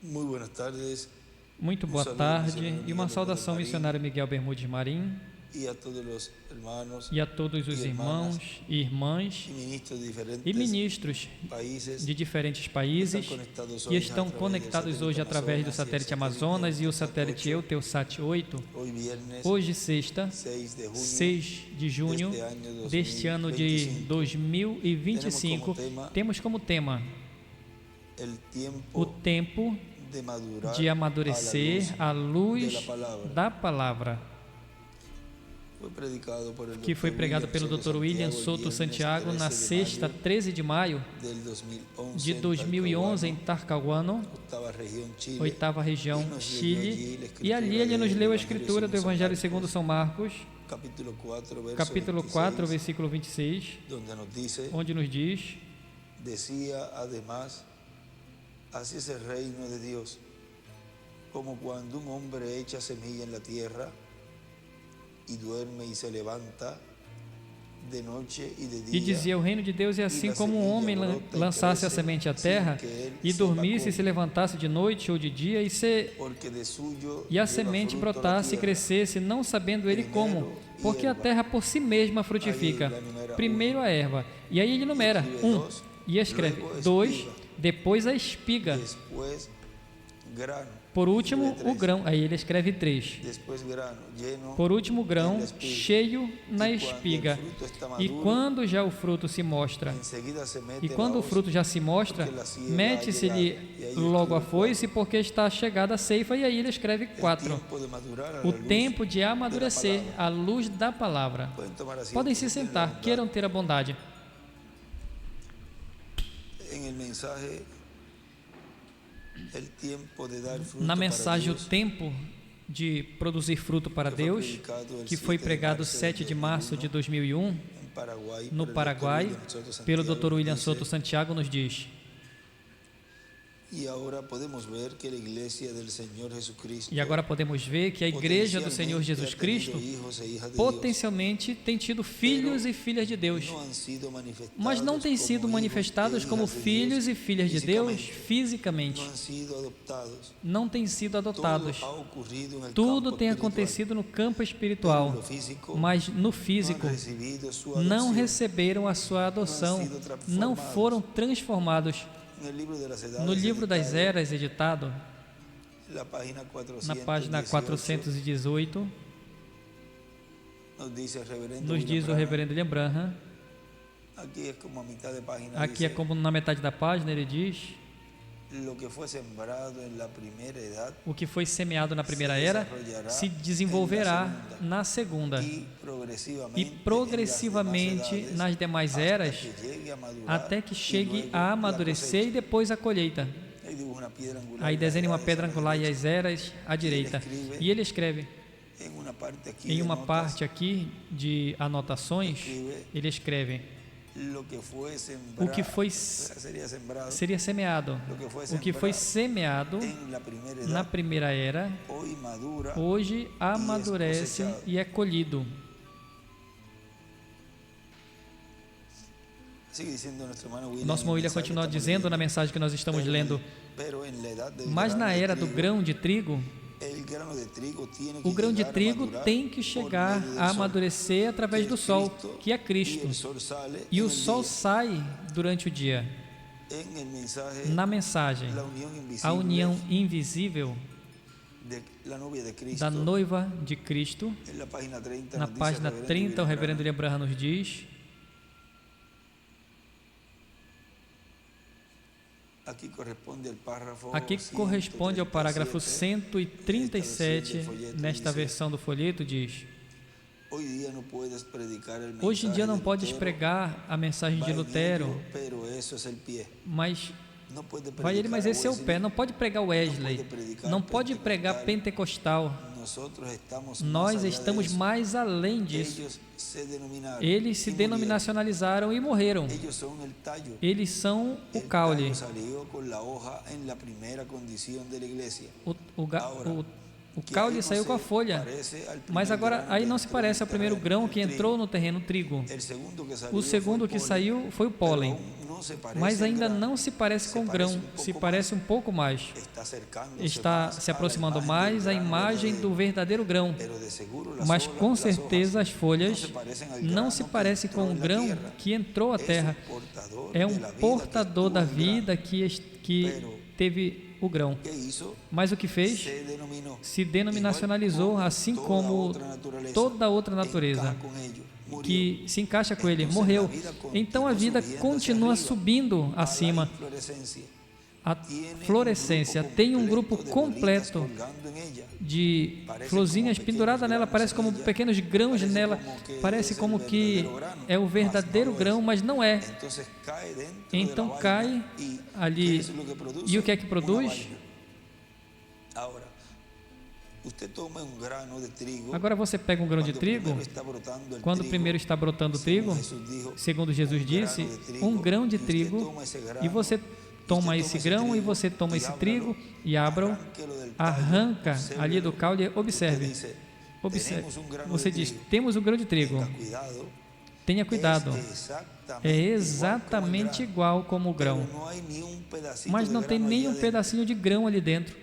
Muy buenas tardes. Muito boa tarde e uma saudação missionário Miguel Bermudes Marim Y a todos los hermanos e a todos os irmãos e irmãs y ministros de e diferentes ministros países de diferentes países que estão conectados hoje através do satélite Amazonas e o satélite Eutelsat 8. Hoy viernes Hoje, sexta, 6 de junho deste ano de 2025, temos como tema el o tiempo tempo de madurar de amadurecer à luz de la palabra. da palavra, que foi pregado pelo Dr. William Soto Santiago na sexta, 13 de maio de 2011 em Talcahuano, oitava região, Chile, e ali ele nos leu a escritura do Evangelho segundo São Marcos, capítulo 4, versículo 26, onde nos diz: Decía además, así es el reino de Dios, como cuando un hombre echa semilla en la tierra y duerme y se levanta de noche y de E día. dizia: o reino de Deus é assim como um homem lançasse a semente à terra e dormisse e se levantasse de noite ou de dia e a semente brotasse e crescesse, não sabendo ele como, porque a terra por si mesma frutifica. Primeiro a erva, e aí ele numera 1 e escreve 2, depois a espiga, Después grano, por último o grão, aí ele escreve 3. después grano lleno. Por último, grão cheio na espiga. E quando já o fruto se mostra, Enseguida se mete e quando o la fruto já se mostra, mete-se-lhe logo a foice, porque está chegada a ceifa. E aí ele escreve 4. tiempo de madurar a la O luz tempo de amadurecer à luz da palavra. Pueden tomar asiento. Podem se sentar, queiram ter a bondade. En el mensaje, el tiempo de dar fruto Na para mensagem, o Dios, tempo de produzir fruto para Deus, que foi pregado 7 de março de 2001, en Paraguay, no por el Paraguai, Dr. William Soto pelo Santiago, Dr. William dice, Soto Santiago, nos diz: Y ahora podemos ver que la iglesia del Señor Jesucristo e agora podemos ver que a igreja do Senhor Jesus Cristo potencialmente tem tido filhos e filhas de Deus, mas não têm sido manifestados como filhos e filhas de Deus fisicamente, não têm sido adotados. Tudo tem acontecido no campo espiritual, mas no físico não receberam a sua adoção, não foram transformados. No livro das Eras, editado na página 418, nos diz o reverendo William Branham, aqui é como na metade da página, ele diz: o que foi semeado na primeira era se desenvolverá na segunda e progressivamente nas demais eras, até que chegue a amadurecer e depois a colheita. Aí desenha uma pedra angular e as eras à direita. E ele escreve, em uma parte aqui de anotações, ele escreve: o que foi seria semeado, o que foi semeado na primeira era, hoje amadurece e é colhido. Nosso irmão William continua dizendo na mensagem que nós estamos lendo: mas na era do grão de trigo, o grão de trigo tem que chegar a amadurecer através do sol, que é Cristo. E o sol sai durante o dia. Na mensagem, a união invisível da noiva de Cristo, na página 30, o reverendo William Branham nos diz: aqui corresponde ao parágrafo 137, nesta versão do folheto, diz: hoje em dia não podes pregar a mensagem de Lutero, mas vai ele, mas esse é o pé. Não pode pregar Wesley, não pode pregar pentecostal. Nós estamos mais além disso. Eles se denominacionalizaram e morreram. Eles são o caule. O caule saiu com a folha, mas agora aí não se parece ao primeiro grão que entrou no terreno trigo. O segundo que saiu foi o pólen, mas ainda não se parece com o grão, se parece um pouco mais. Está se aproximando mais à imagem do verdadeiro grão, mas com certeza as folhas não se parecem com o grão que entrou à terra. É um portador da vida que teve o grão. Mas o que fez? Se denominacionalizou, assim como toda outra natureza que se encaixa com ele, morreu. Então a vida continua subindo acima. A florescência tem um grupo completo de florzinhas penduradas nela, parece como pequenos grãos nela, parece como que é o verdadeiro grão, mas não é. Então cai ali, e o que é que produz? Agora você pega um grão de trigo, quando primeiro está brotando o trigo, segundo Jesus disse, um grão de trigo, e você toma esse grão e você toma esse trigo e arranca ali do caule. Observe. Você diz, temos um grão de trigo. Tenha cuidado. É exatamente igual como o grão, mas não tem nem um pedacinho de grão ali dentro.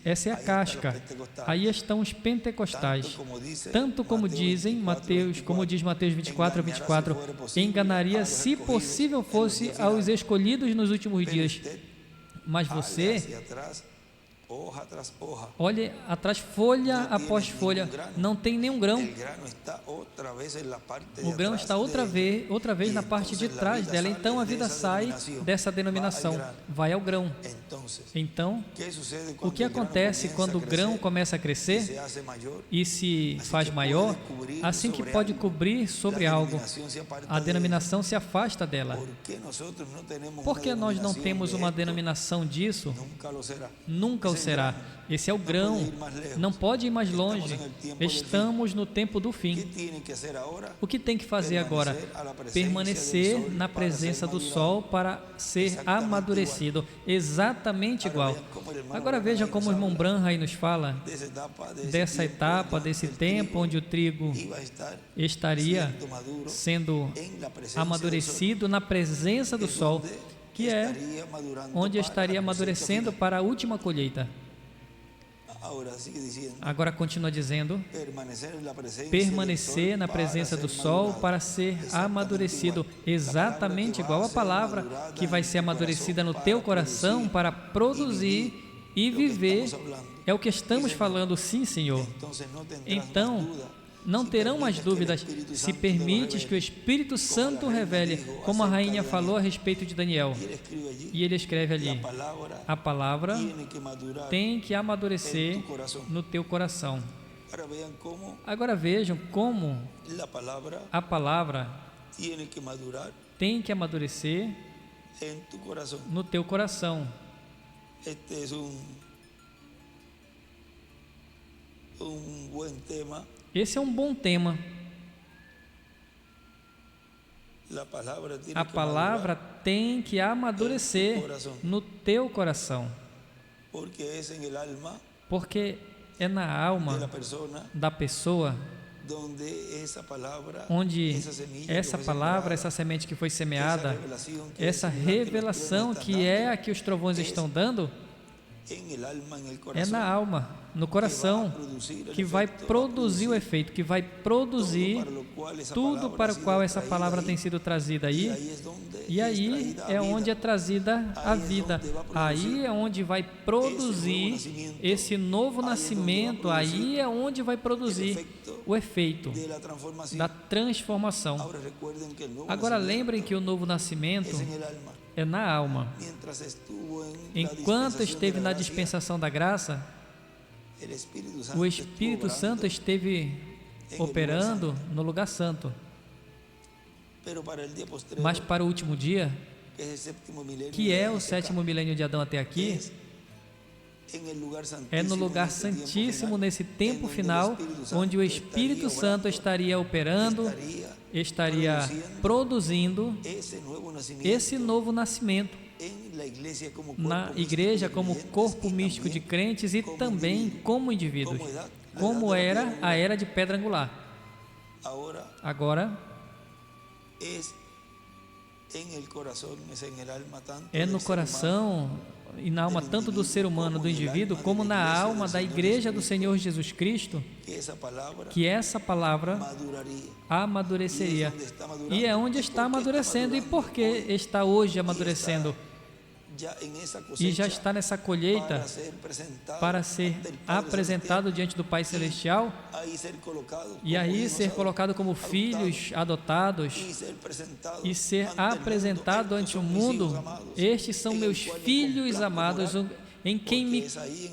Essa é a casca. Aí estão os pentecostais. Tanto como dizem Mateus, como diz Mateus 24:24, enganaria, se possível fosse, aos escolhidos nos últimos dias. Mas você olhe atrás, folha após folha, não tem nenhum grão. O grão está outra vez na parte de trás dela. Então a vida sai dessa denominação, vai ao grão. Então, o que acontece quando o grão começa a crescer e se faz maior? Assim que pode cobrir sobre algo, a denominação se afasta dela. Por que nós não temos uma denominação disso? Nunca o será. Esse é o grão, não pode ir mais longe. Estamos no tempo do fim. O que tem que fazer agora? Permanecer na presença do sol para ser amadurecido, exatamente igual. Agora veja como o irmão Branham aí nos fala dessa etapa, desse tempo onde o trigo estaria sendo amadurecido na presença do sol, que é onde estaria amadurecendo para a última colheita. Agora continua dizendo, permanecer na presença do sol para ser amadurecido, exatamente igual a palavra que vai ser amadurecida no teu coração para produzir e viver. É o que estamos falando, sim, Senhor. Então, não terão mais dúvidas se permites que o Espírito Santo revele, como a rainha falou a respeito de Daniel. E ele escreve ali, a palavra tem que amadurecer no teu coração. Agora vejam como a palavra tem que amadurecer no teu coração. Este é um bom tema. Esse é um bom tema. A palavra tem que amadurecer no teu coração. Porque é na alma da pessoa onde essa palavra, essa semente que foi semeada, essa revelação que é a que os trovões estão dando, é na alma, no coração, que vai produzir o efeito, que vai produzir tudo para o qual essa palavra tem sido trazida aí. E aí é onde é trazida a vida. Aí é onde vai produzir esse novo nascimento. Aí é onde vai produzir o efeito da transformação. Agora lembrem que o novo nascimento é na alma. Enquanto esteve na dispensação da graça, o Espírito Santo esteve operando no lugar santo. Mas para o último dia, que é o 7º milênio de Adão até aqui, é no lugar santíssimo, nesse tempo final, onde o Espírito Santo estaria operando, estaria produzindo esse novo nascimento. na igreja como corpo místico de crentes e também como indivíduos, como era a era de pedra angular. Agora, é no coração e na alma tanto do ser humano, do indivíduo, como na alma da igreja do Senhor Jesus Cristo, que essa palavra amadureceria. E é onde está amadurecendo. E por que está hoje amadurecendo? E já está nessa colheita para ser apresentado diante do Pai Celestial e aí ser colocado como filhos adotados e ser apresentado ante o mundo. Estes são meus filhos amados, em quem me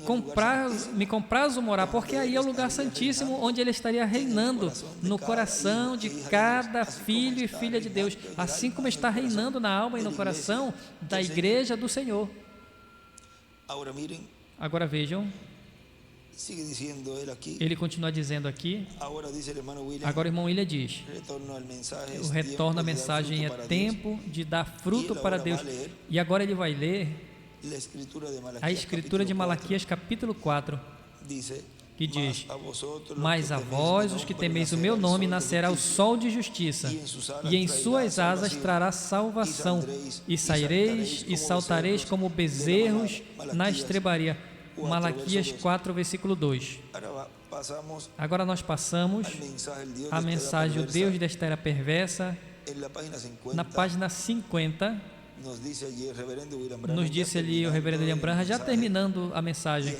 comprazo morar, porque aí é o lugar santíssimo onde Ele estaria reinando no coração de cada filho e filha de Deus, assim como está reinando na alma e no coração da igreja do Senhor. Agora vejam, ele continua dizendo aqui. Agora o irmão William diz: o retorno à mensagem é tempo de dar fruto para Deus. E agora ele vai ler a escritura de Malaquias capítulo 4, que diz: mas a vós, os que temeis o meu nome, nascerá o sol de justiça, e em suas asas trará salvação, e saireis e saltareis como bezerros na estrebaria. Malaquias 4, versículo 2. Agora nós passamos a mensagem O Deus desta era perversa, na página 50. Nos disse ali o reverendo William Branham, já terminando a mensagem,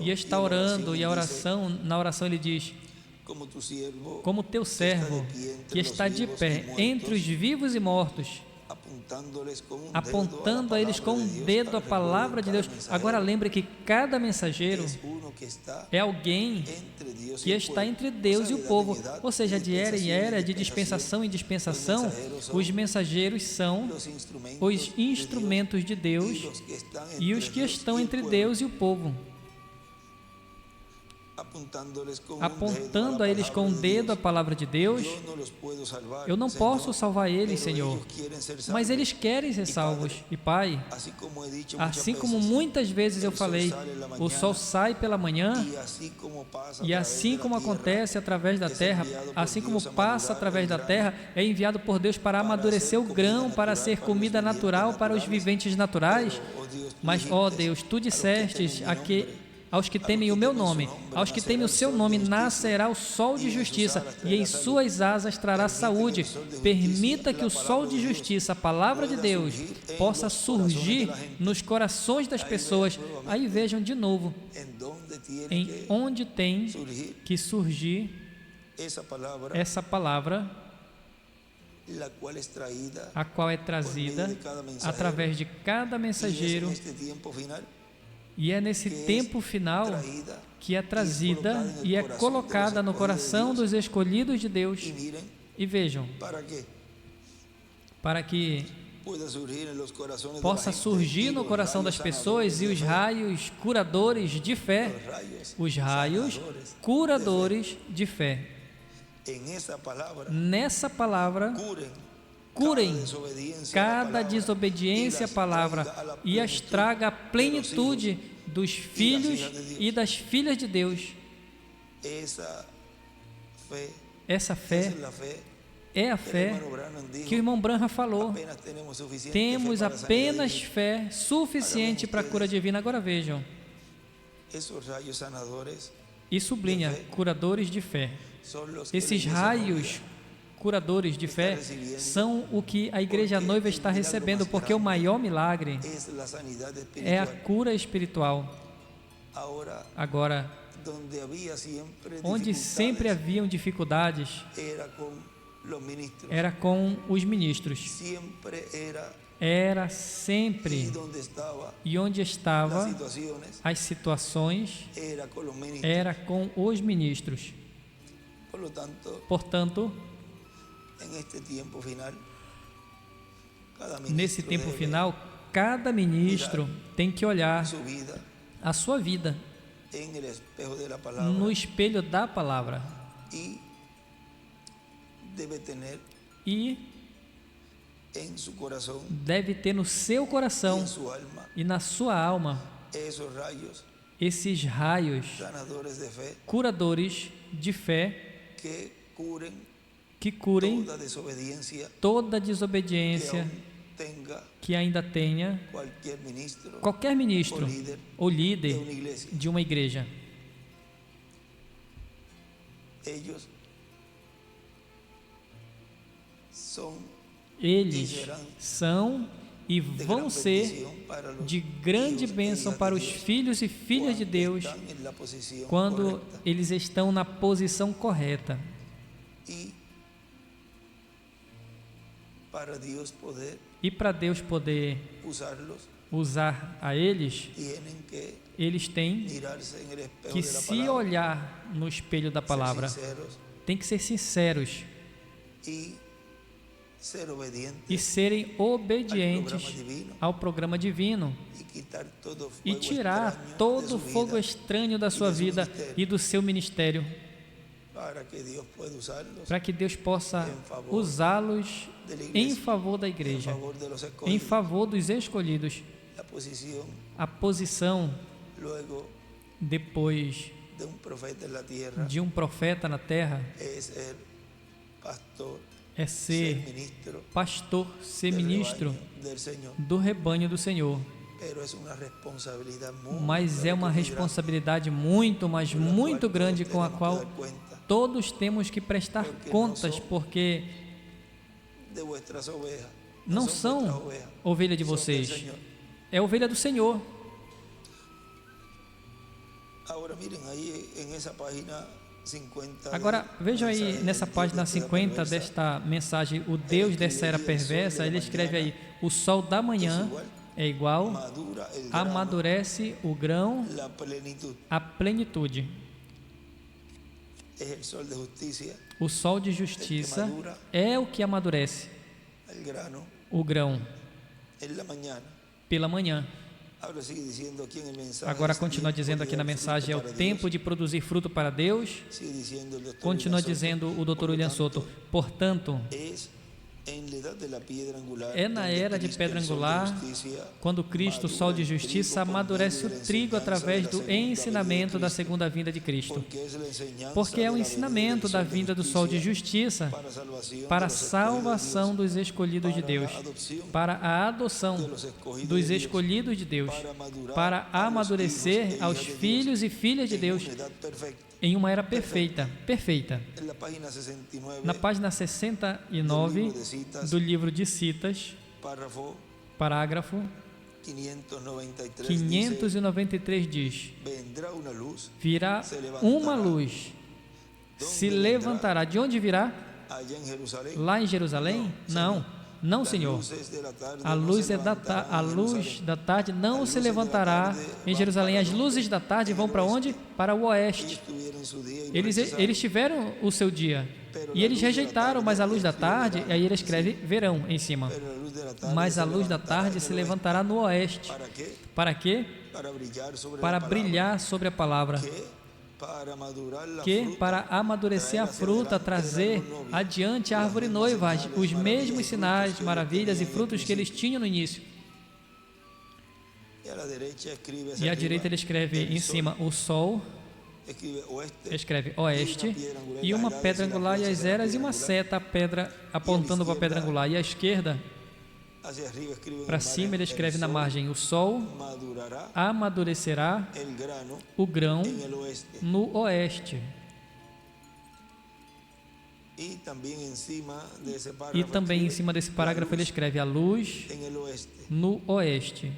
e está orando, e na oração ele diz: como teu servo que está de pé entre os vivos e mortos, apontando a eles com o dedo a palavra de Deus. Agora lembre que cada mensageiro é alguém que está entre Deus e o povo, ou seja, de era em era, de dispensação em dispensação. Os mensageiros são os instrumentos de Deus e os que estão entre Deus e o povo, apontando a eles com o dedo a palavra de Deus. Eu não posso salvar eles, Senhor, mas eles querem ser salvos. E Pai, assim como muitas vezes eu falei, o sol sai pela manhã, e assim como acontece através da terra, assim como passa através da terra, é enviado por Deus para amadurecer o grão, para ser comida natural para os viventes naturais. Mas, ó Deus, Tu dissestes aos que temem o meu nome, aos que temem o seu nome, nascerá o sol de justiça, e em suas asas trará saúde. Permita que o sol de justiça, a palavra de Deus, possa surgir nos corações das pessoas. Aí vejam de novo, em onde tem que surgir essa palavra, a qual é trazida através de cada mensageiro. E é nesse tempo final que é trazida e é colocada no coração dos escolhidos de Deus. E vejam, para que possa surgir no coração das pessoas e os raios curadores de fé, os raios curadores de fé. Nessa palavra, curem cada desobediência à palavra e as traga a plenitude dos filhos e das filhas de Deus. Essa fé é a fé que o irmão Branham falou. Temos apenas fé suficiente para a cura divina. Agora vejam, e sublinha, curadores de fé. Esses raios curadores de fé são o que a igreja noiva está recebendo, porque o maior milagre é a cura espiritual. Agora, onde sempre haviam dificuldades, era com os ministros. Era sempre, e onde estavam as situações, era com os ministros. Portanto, nesse tempo final, cada ministro tem que olhar a sua vida no espelho da palavra e deve ter no seu coração e na sua alma esses raios curadores de fé que curem toda desobediência que ainda tenha qualquer ministro ou líder de uma igreja. Eles são e vão ser de grande bênção para os filhos e filhas de Deus quando eles estão na posição correta. E para Deus poder usar a eles, eles têm que se olhar no espelho da palavra, têm que ser sinceros e serem obedientes ao programa divino e tirar todo o fogo estranho da sua vida e do seu ministério, para que Deus possa usá-los em favor da igreja, em favor dos escolhidos. A posição depois de um profeta na terra é ser pastor, ser ministro do rebanho do Senhor. Mas é uma responsabilidade muito, mas muito grande, com a qual todos temos que prestar contas, porque não são ovelha de vocês, é ovelha do Senhor. Agora, vejam aí nessa página 50 desta mensagem, o Deus dessa era perversa, ele escreve aí: o sol da manhã é igual, amadurece o grão, a plenitude. O sol de justiça é o que amadurece o grão pela manhã. Agora continua dizendo aqui na mensagem: é o tempo de produzir fruto para Deus. Continua dizendo o Dr. William Soto: portanto, é na era de pedra angular, quando Cristo, o sol de justiça, amadurece o trigo através do ensinamento da segunda vinda de Cristo. Porque é o ensinamento da vinda do sol de justiça para a salvação dos escolhidos de Deus, para a adoção dos escolhidos de Deus, para amadurecer aos filhos e filhas de Deus em uma era perfeita. Na página 69 do livro de Citas, parágrafo 593 diz: virá uma luz, se levantará. De onde virá? Lá em Jerusalém? Não, Senhor. A luz da tarde não se levantará em Jerusalém. As luzes da tarde vão para onde? Para o oeste. Eles tiveram o seu dia e eles rejeitaram, mas a luz da tarde, aí ele escreve verão em cima. Mas a luz da tarde se levantará no oeste. Para quê? Para brilhar sobre a palavra. Para amadurecer a fruta, trazer adiante a árvore noiva os mesmos sinais, maravilhas e frutos que eles tinham no início. E à direita ele escreve em cima: o sol, escreve oeste, e uma pedra angular e as eras, e uma seta, a pedra apontando para a pedra angular. E à esquerda, para cima, ele escreve na margem: o sol amadurecerá o grão no oeste. E também em cima desse parágrafo ele escreve: a luz no oeste.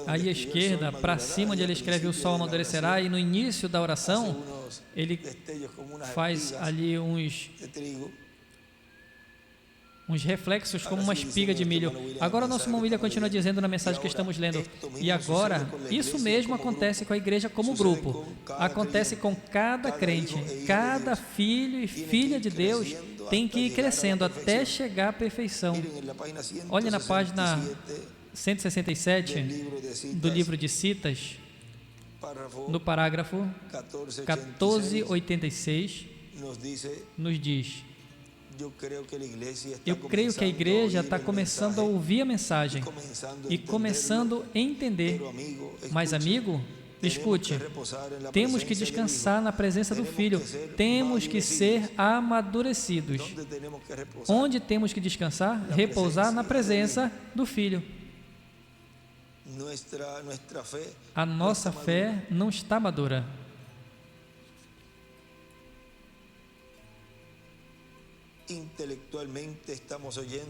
Aí à esquerda, para cima, onde ele escreve: o sol amadurecerá, e no início da oração ele faz ali uns reflexos como uma espiga de milho. Agora o nosso irmão William continua dizendo na mensagem que estamos lendo: e agora, isso mesmo acontece com a igreja como grupo, acontece com cada crente, cada filho e filha de Deus tem que ir crescendo até chegar à perfeição. Olhe na página 167 do livro de Citas, no parágrafo 1486, nos diz: eu creio que a igreja está começando a ouvir a mensagem e começando a entender. Mas, amigo, escute, temos que descansar na presença do Filho, temos que ser amadurecidos. Onde temos que descansar? Repousar na presença do Filho. A nossa fé não está madura.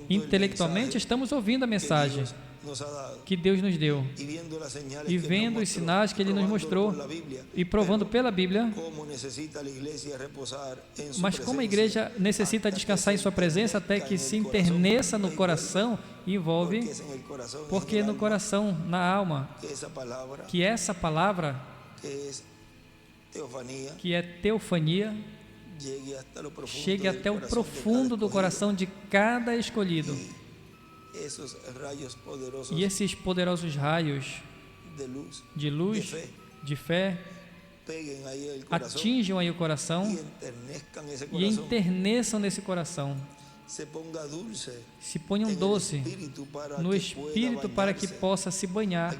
Intelectualmente estamos ouvindo a mensagem que Deus nos deu e vendo os sinais que Ele nos mostrou e provando pela Bíblia. Mas como a igreja necessita descansar em sua presença até que se interneça no coração, envolve, porque no coração, na alma, que essa palavra, que é teofania, chegue até o profundo do coração de cada escolhido. E esses poderosos raios de luz, de fé, atinjam aí o coração e enterneçam nesse coração. Se ponham doce no espírito para que possa se banhar.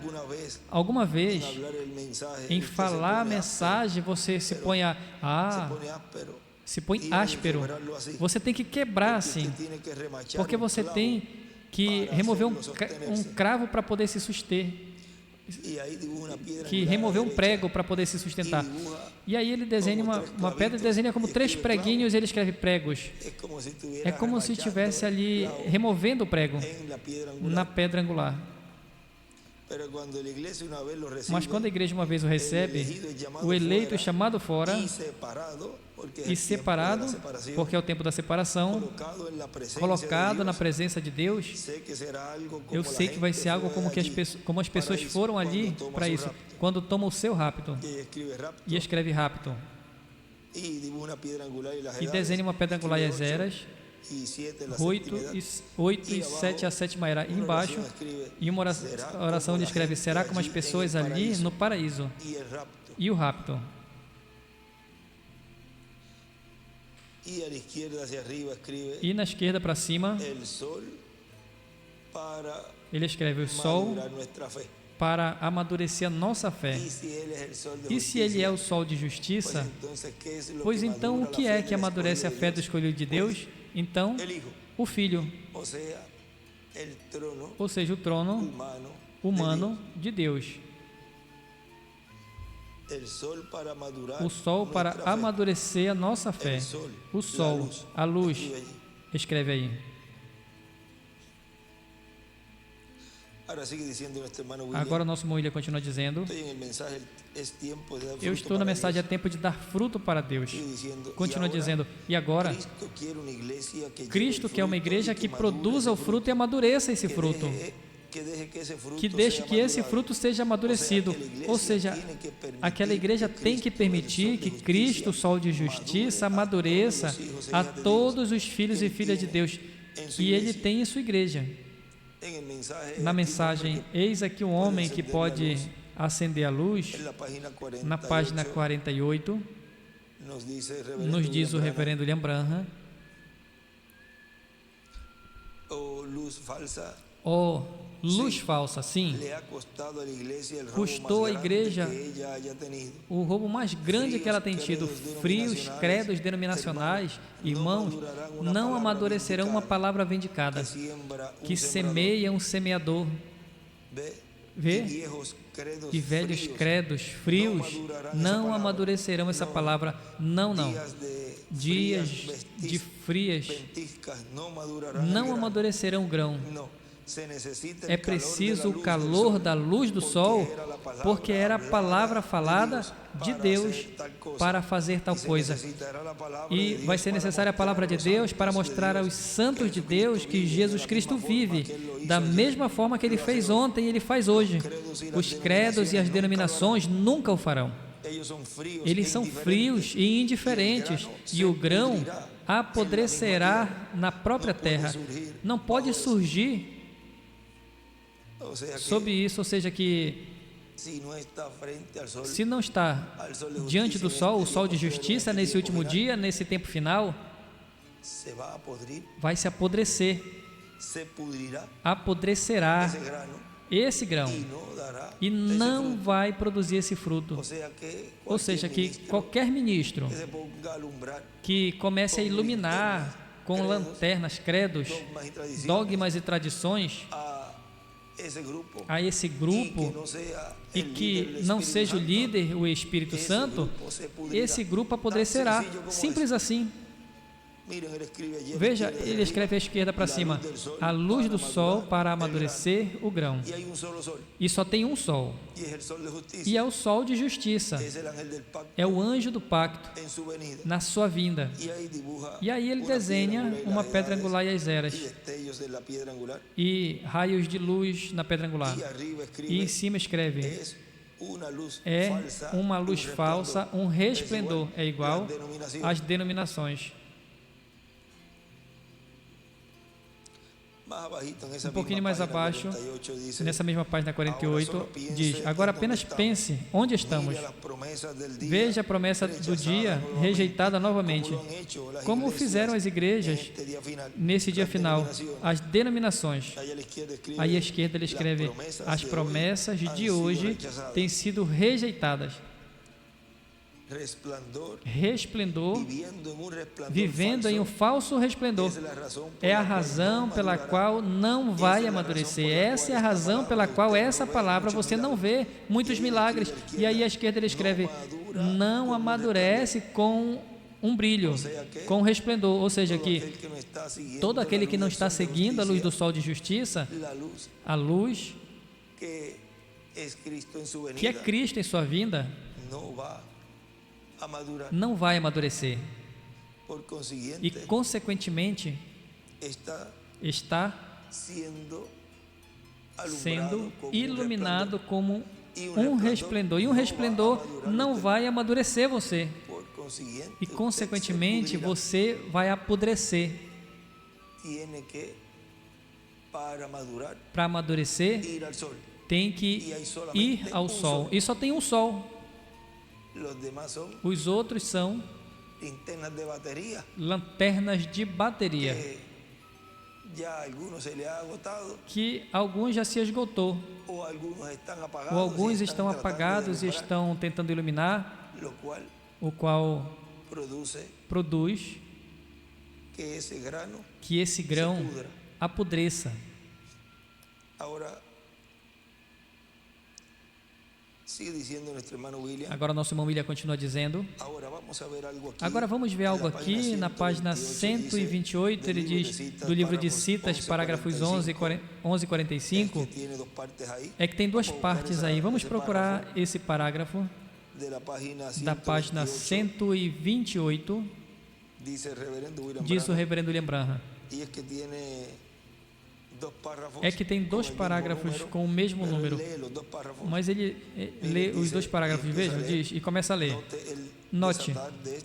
Alguma vez, em falar a mensagem, você se põe áspero. Você tem que quebrar assim, porque você tem que remover um cravo para poder se suster, que remover um prego para poder se sustentar. E aí ele desenha uma pedra, desenha como 3 preguinhos e ele escreve pregos. É como se estivesse ali removendo o prego na pedra angular. Mas quando a igreja uma vez o recebe, o eleito é chamado fora e separado, porque é o tempo da separação, colocado na presença de Deus. Eu sei que vai ser algo como as pessoas foram ali para isso, quando tomam o seu rapto e escreve rapto e desenha uma pedra angular e as eras, 8 e 7 a 7ª era embaixo, e uma oração ele escreve: será como as pessoas ali no paraíso, e o rapto. E na esquerda para cima ele escreve o sol para amadurecer a nossa fé. E se ele é o sol de justiça, pois então o que é que amadurece a fé do escolhido de Deus? Então, o Filho, ou seja, o trono humano de Deus. O sol para amadurecer a nossa fé. O sol, a luz. Escreve aí. Agora o nosso irmão William continua dizendo: eu estou na mensagem, é tempo de dar fruto para Deus. Continua dizendo: e agora Cristo quer uma igreja que produza o fruto e amadureça esse fruto, que deixe que esse fruto seja amadurecido. Ou seja, aquela igreja tem que permitir que Cristo, o sol de justiça, amadureça a todos os filhos e filhas de Deus, e Ele tem em sua igreja. Na mensagem, eis aqui um homem que pode acender a luz, na página 48, nos diz o reverendo William Branham: luz falsa, sim, custou à igreja o roubo mais grande que ela tem tido. Frios credos denominacionais, irmãos, não amadurecerão uma palavra vindicada, que semeia um semeador. Vê? E velhos credos frios não amadurecerão essa palavra. Não. Dias de frias não amadurecerão o grão. É preciso o calor da luz do sol, porque era a palavra falada de Deus para fazer tal coisa. E vai ser necessária a palavra de Deus para mostrar aos santos de Deus que Jesus Cristo vive, da mesma forma que Ele fez ontem e Ele faz hoje. Os credos e as denominações nunca o farão. Eles são frios e indiferentes, e o grão apodrecerá na própria terra. Não pode surgir sobre isso, ou seja, que Se não está diante do sol, o sol de justiça, nesse último dia, nesse tempo final, vai se apodrecer, apodrecerá esse grão e não vai produzir esse fruto. Ou seja, que qualquer ministro que comece a iluminar com lanternas, credos, dogmas e tradições a esse grupo e que não seja o líder, o Espírito Santo, esse grupo apodrecerá. Simples assim. Veja, ele escreve à esquerda para cima: a luz do sol para amadurecer o grão. E só tem um sol. E é o sol de justiça. É o anjo do pacto na sua vinda. E aí ele desenha uma pedra angular e as eras. E raios de luz na pedra angular. E em cima escreve: é uma luz falsa, um resplendor. É igual às denominações. Um pouquinho mais abaixo, nessa mesma página 48, diz: agora apenas pense onde estamos. Veja a promessa do dia rejeitada novamente, como fizeram as igrejas nesse dia final, as denominações. Aí à esquerda ele escreve: as promessas de hoje têm sido rejeitadas. Resplendor, vivendo em um falso resplendor, é a razão pela qual não vai amadurecer. Essa é a razão pela qual essa palavra você não vê muitos milagres. E aí à esquerda ele escreve: não amadurece com um brilho, com resplendor. Ou seja, que todo aquele que não está seguindo a luz do sol de justiça, a luz que é Cristo em sua vinda, não vai amadurecer e, consequentemente, está sendo iluminado como um resplendor. E um resplendor não vai amadurecer você e, consequentemente, você vai apodrecer. Para amadurecer, tem que ir ao sol. E só tem um sol. Os outros são lanternas de bateria, que alguns já se esgotou, ou alguns estão apagados e estão tentando iluminar, o qual produz que esse grão apodreça. Agora nosso irmão William continua dizendo: agora vamos ver algo aqui na página 128, ele diz, do livro de Citas, parágrafos 11 e 45, é que tem duas partes aí. Vamos procurar esse parágrafo da página 128, diz o reverendo William Branham. É que tem dois parágrafos com o mesmo número, mas ele lê os dois parágrafos, veja, diz, e começa a ler. Note,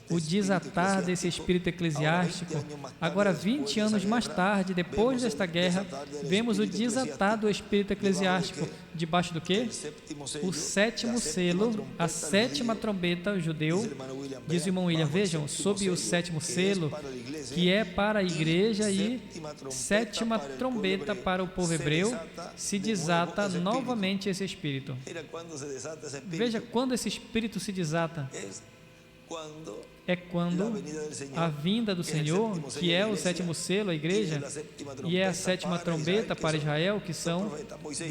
o desatar desse espírito eclesiástico, agora 20 anos mais tarde, depois desta guerra, vemos o desatar do espírito eclesiástico, debaixo do quê? O sétimo selo, a sétima trombeta judeu, diz o irmão William, vejam, sob o sétimo selo, que é para a igreja, e sétima trombeta para o povo hebreu, se desata novamente esse espírito. Veja, quando esse espírito se desata, é quando a vinda do Senhor, que é o sétimo selo, a igreja, e é a sétima trombeta para Israel, que são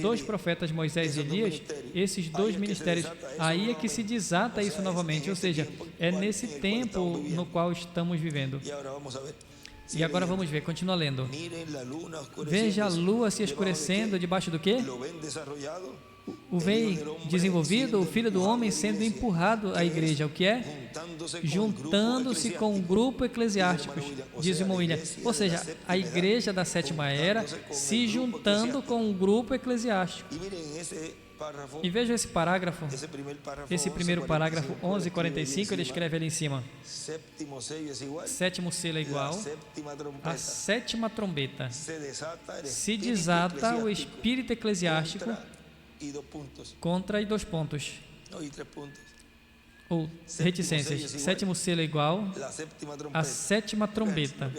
dois profetas, Moisés e Elias, esses dois ministérios, aí é que se desata isso novamente, ou seja, é nesse tempo no qual estamos vivendo. E agora vamos ver, continua lendo. Veja a lua se escurecendo debaixo do quê? O bem desenvolvido, o Filho do Homem sendo empurrado à igreja, o que é? Juntando-se com um grupo eclesiástico, diz o irmão William. Ou seja, a igreja da sétima era se juntando com um grupo eclesiástico. E veja esse parágrafo, esse primeiro parágrafo, 11:45, ele escreve ali em cima: sétimo selo é igual à sétima trombeta. Se desata o espírito eclesiástico Contra e 2 pontos. Ou reticências. Sétimo selo é igual à 7ª trombeta.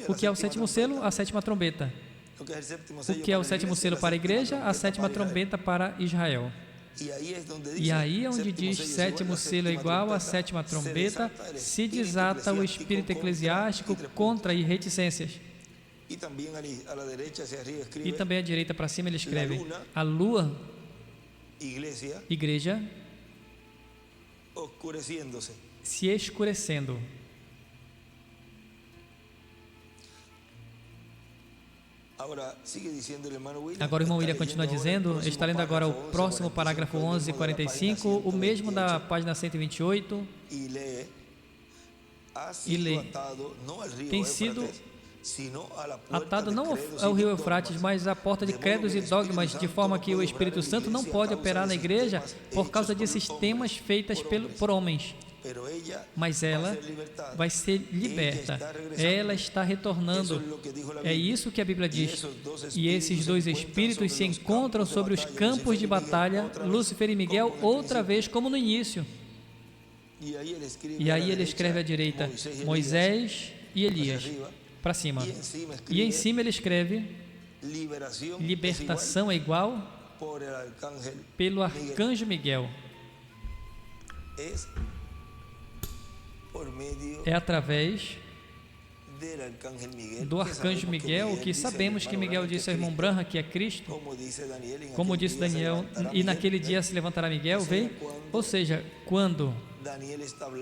O que é o 7º selo? A 7ª trombeta. O que é o 7º selo para a igreja? A 7ª trombeta para Israel. E aí é onde diz 7º selo é igual à 7ª trombeta, se desata o espírito eclesiástico contra e reticências. E também à direita para cima ele escreve a lua, igreja, se escurecendo. Agora o irmão William continua dizendo, está lendo agora o próximo parágrafo 11:45, o mesmo da página 128, e lê: tem sido atado não ao rio Eufrates, mas à porta de credos e dogmas, de forma que o Espírito Santo não pode operar na igreja por causa de sistemas feitos por homens. Mas ela vai ser liberta, ela está retornando. É isso que a Bíblia diz. E esses 2 espíritos se encontram sobre os campos de batalha, Lúcifer e Miguel, outra vez como no início. E aí ele escreve à direita Moisés e Elias, para cima. E em cima ele escreve libertação é igual pelo arcanjo Miguel. É através do arcanjo Miguel que sabemos que Miguel disse ao irmão Branham que é Cristo, como disse Daniel, e naquele dia se levantará Miguel, veio. Ou seja, quando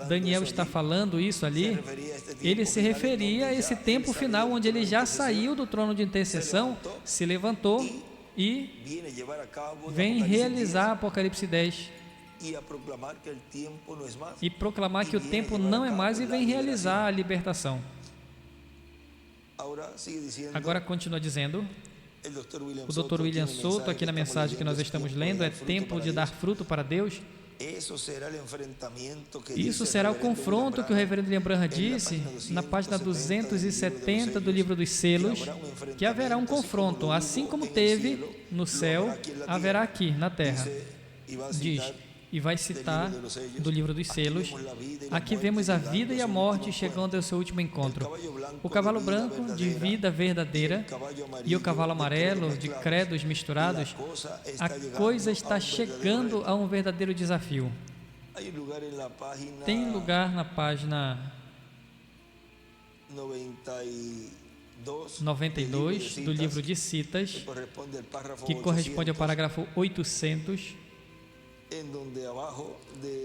Daniel está falando isso ali, ele se referia a esse tempo final onde ele já saiu do trono de intercessão, se levantou e vem realizar Apocalipse 10 e proclamar que o tempo não é mais e vem realizar a libertação. Agora continua dizendo o Dr. William Souto aqui na mensagem que nós estamos lendo, é tempo de dar fruto para Deus. Isso será o confronto que o reverendo William Branham disse na página 270 do livro dos selos, que haverá um confronto, assim como teve no céu, haverá aqui na terra. Diz, e vai citar do livro dos selos, aqui vemos a vida e a morte chegando ao seu último encontro. O cavalo branco de vida verdadeira e o cavalo amarelo de credos misturados, a coisa está chegando a um verdadeiro desafio. Tem lugar na página 92 do livro de Citas, que corresponde ao parágrafo 800,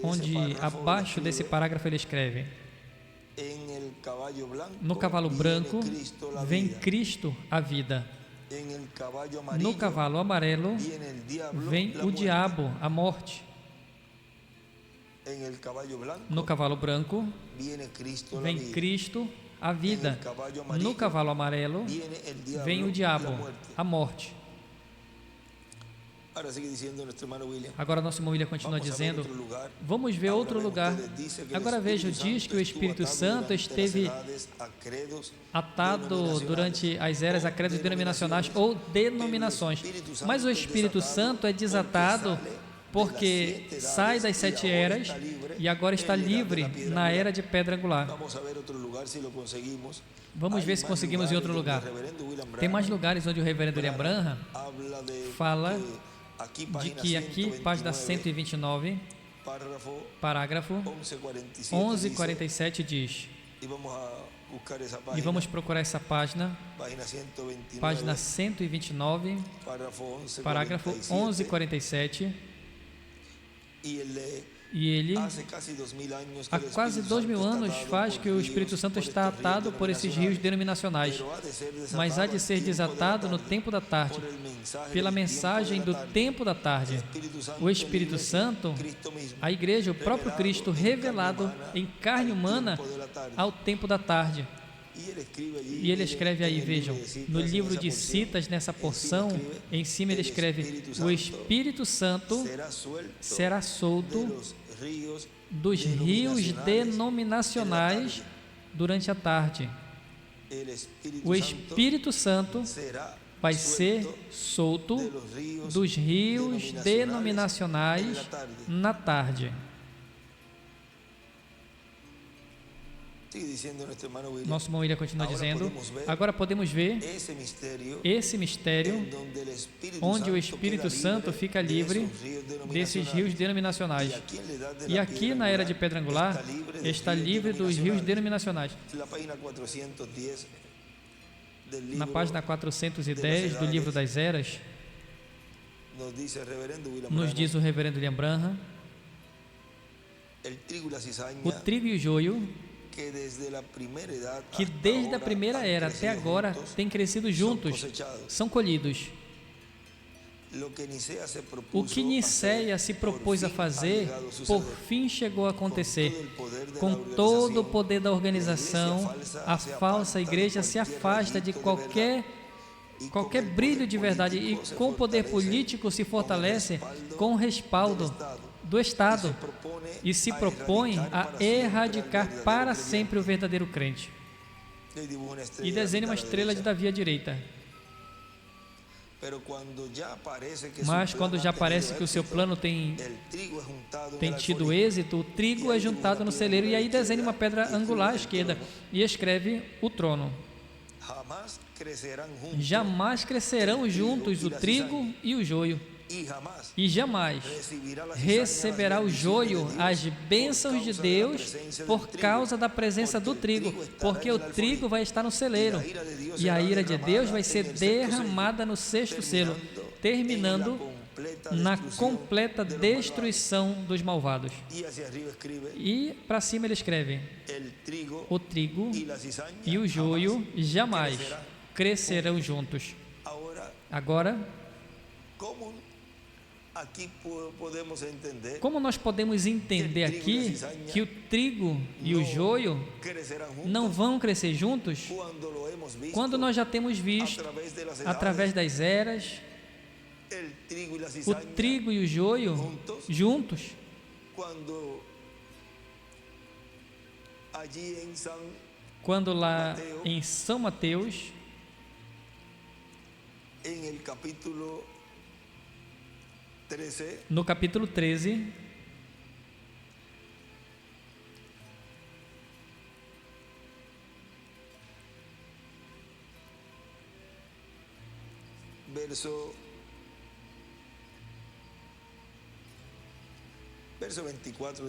onde abaixo desse parágrafo ele escreve: no cavalo branco vem Cristo a vida, no cavalo amarelo vem o diabo, a morte. No cavalo branco vem Cristo a vida, no cavalo amarelo vem o diabo, a morte. Agora nosso irmão William continua dizendo, vamos ver outro lugar. Agora veja, diz que o Espírito Santo esteve atado durante as eras a credos denominacionais ou denominações, mas o Espírito Santo é desatado porque sai das 7 eras e agora está livre na era de pedra angular. Vamos ver se conseguimos em outro lugar. Tem mais lugares onde o reverendo William Branham fala de que aqui, página 129, parágrafo 11:47 diz, e vamos procurar essa página, página 129, parágrafo 11:47, e ele, há quase 2000 anos, faz que o Espírito Santo está atado por esses rios denominacionais, mas há de ser desatado no tempo da tarde, pela mensagem do tempo da tarde. O Espírito Santo, a igreja, o próprio Cristo revelado em carne humana ao tempo da tarde. E ele escreve aí, vejam, no livro de Citas, nessa porção, em cima ele escreve, o Espírito Santo será solto dos rios denominacionais durante a tarde. O Espírito Santo vai ser solto dos rios denominacionais na tarde. Nosso irmão William continua dizendo: agora podemos ver esse mistério onde o Espírito Santo fica livre desses rios denominacionais. E aqui na era de pedra angular está livre dos rios denominacionais. Na página 410 do livro das Eras, nos diz o reverendo William Branham, o trigo e o joio, que desde a primeira era até agora têm crescido juntos, são colhidos. O que Nicéia se propôs a fazer, por fim chegou a acontecer. Com todo o poder da organização, a falsa igreja se afasta de qualquer brilho de verdade e com o poder político se fortalece com o respaldo do Estado e se propõe a erradicar para sempre o verdadeiro crente. E desenha uma estrela de Davi à direita. Mas quando já parece que o seu plano tem tido êxito, o trigo é juntado no celeiro, e aí desenha uma pedra angular à esquerda e escreve o trono. Jamais crescerão juntos o trigo e o joio, e jamais receberá o joio as bênçãos de Deus por causa da presença do trigo, porque o trigo vai estar no celeiro e a ira de Deus vai ser derramada no sexto selo, terminando na completa destruição dos malvados. E para cima ele escreve: o trigo e o joio jamais crescerão juntos. Agora, como nós podemos entender aqui que o trigo e o joio não vão crescer juntos, quando nós já temos visto, através das eras, o trigo e o joio juntos, quando lá em São Mateus, no capítulo 13,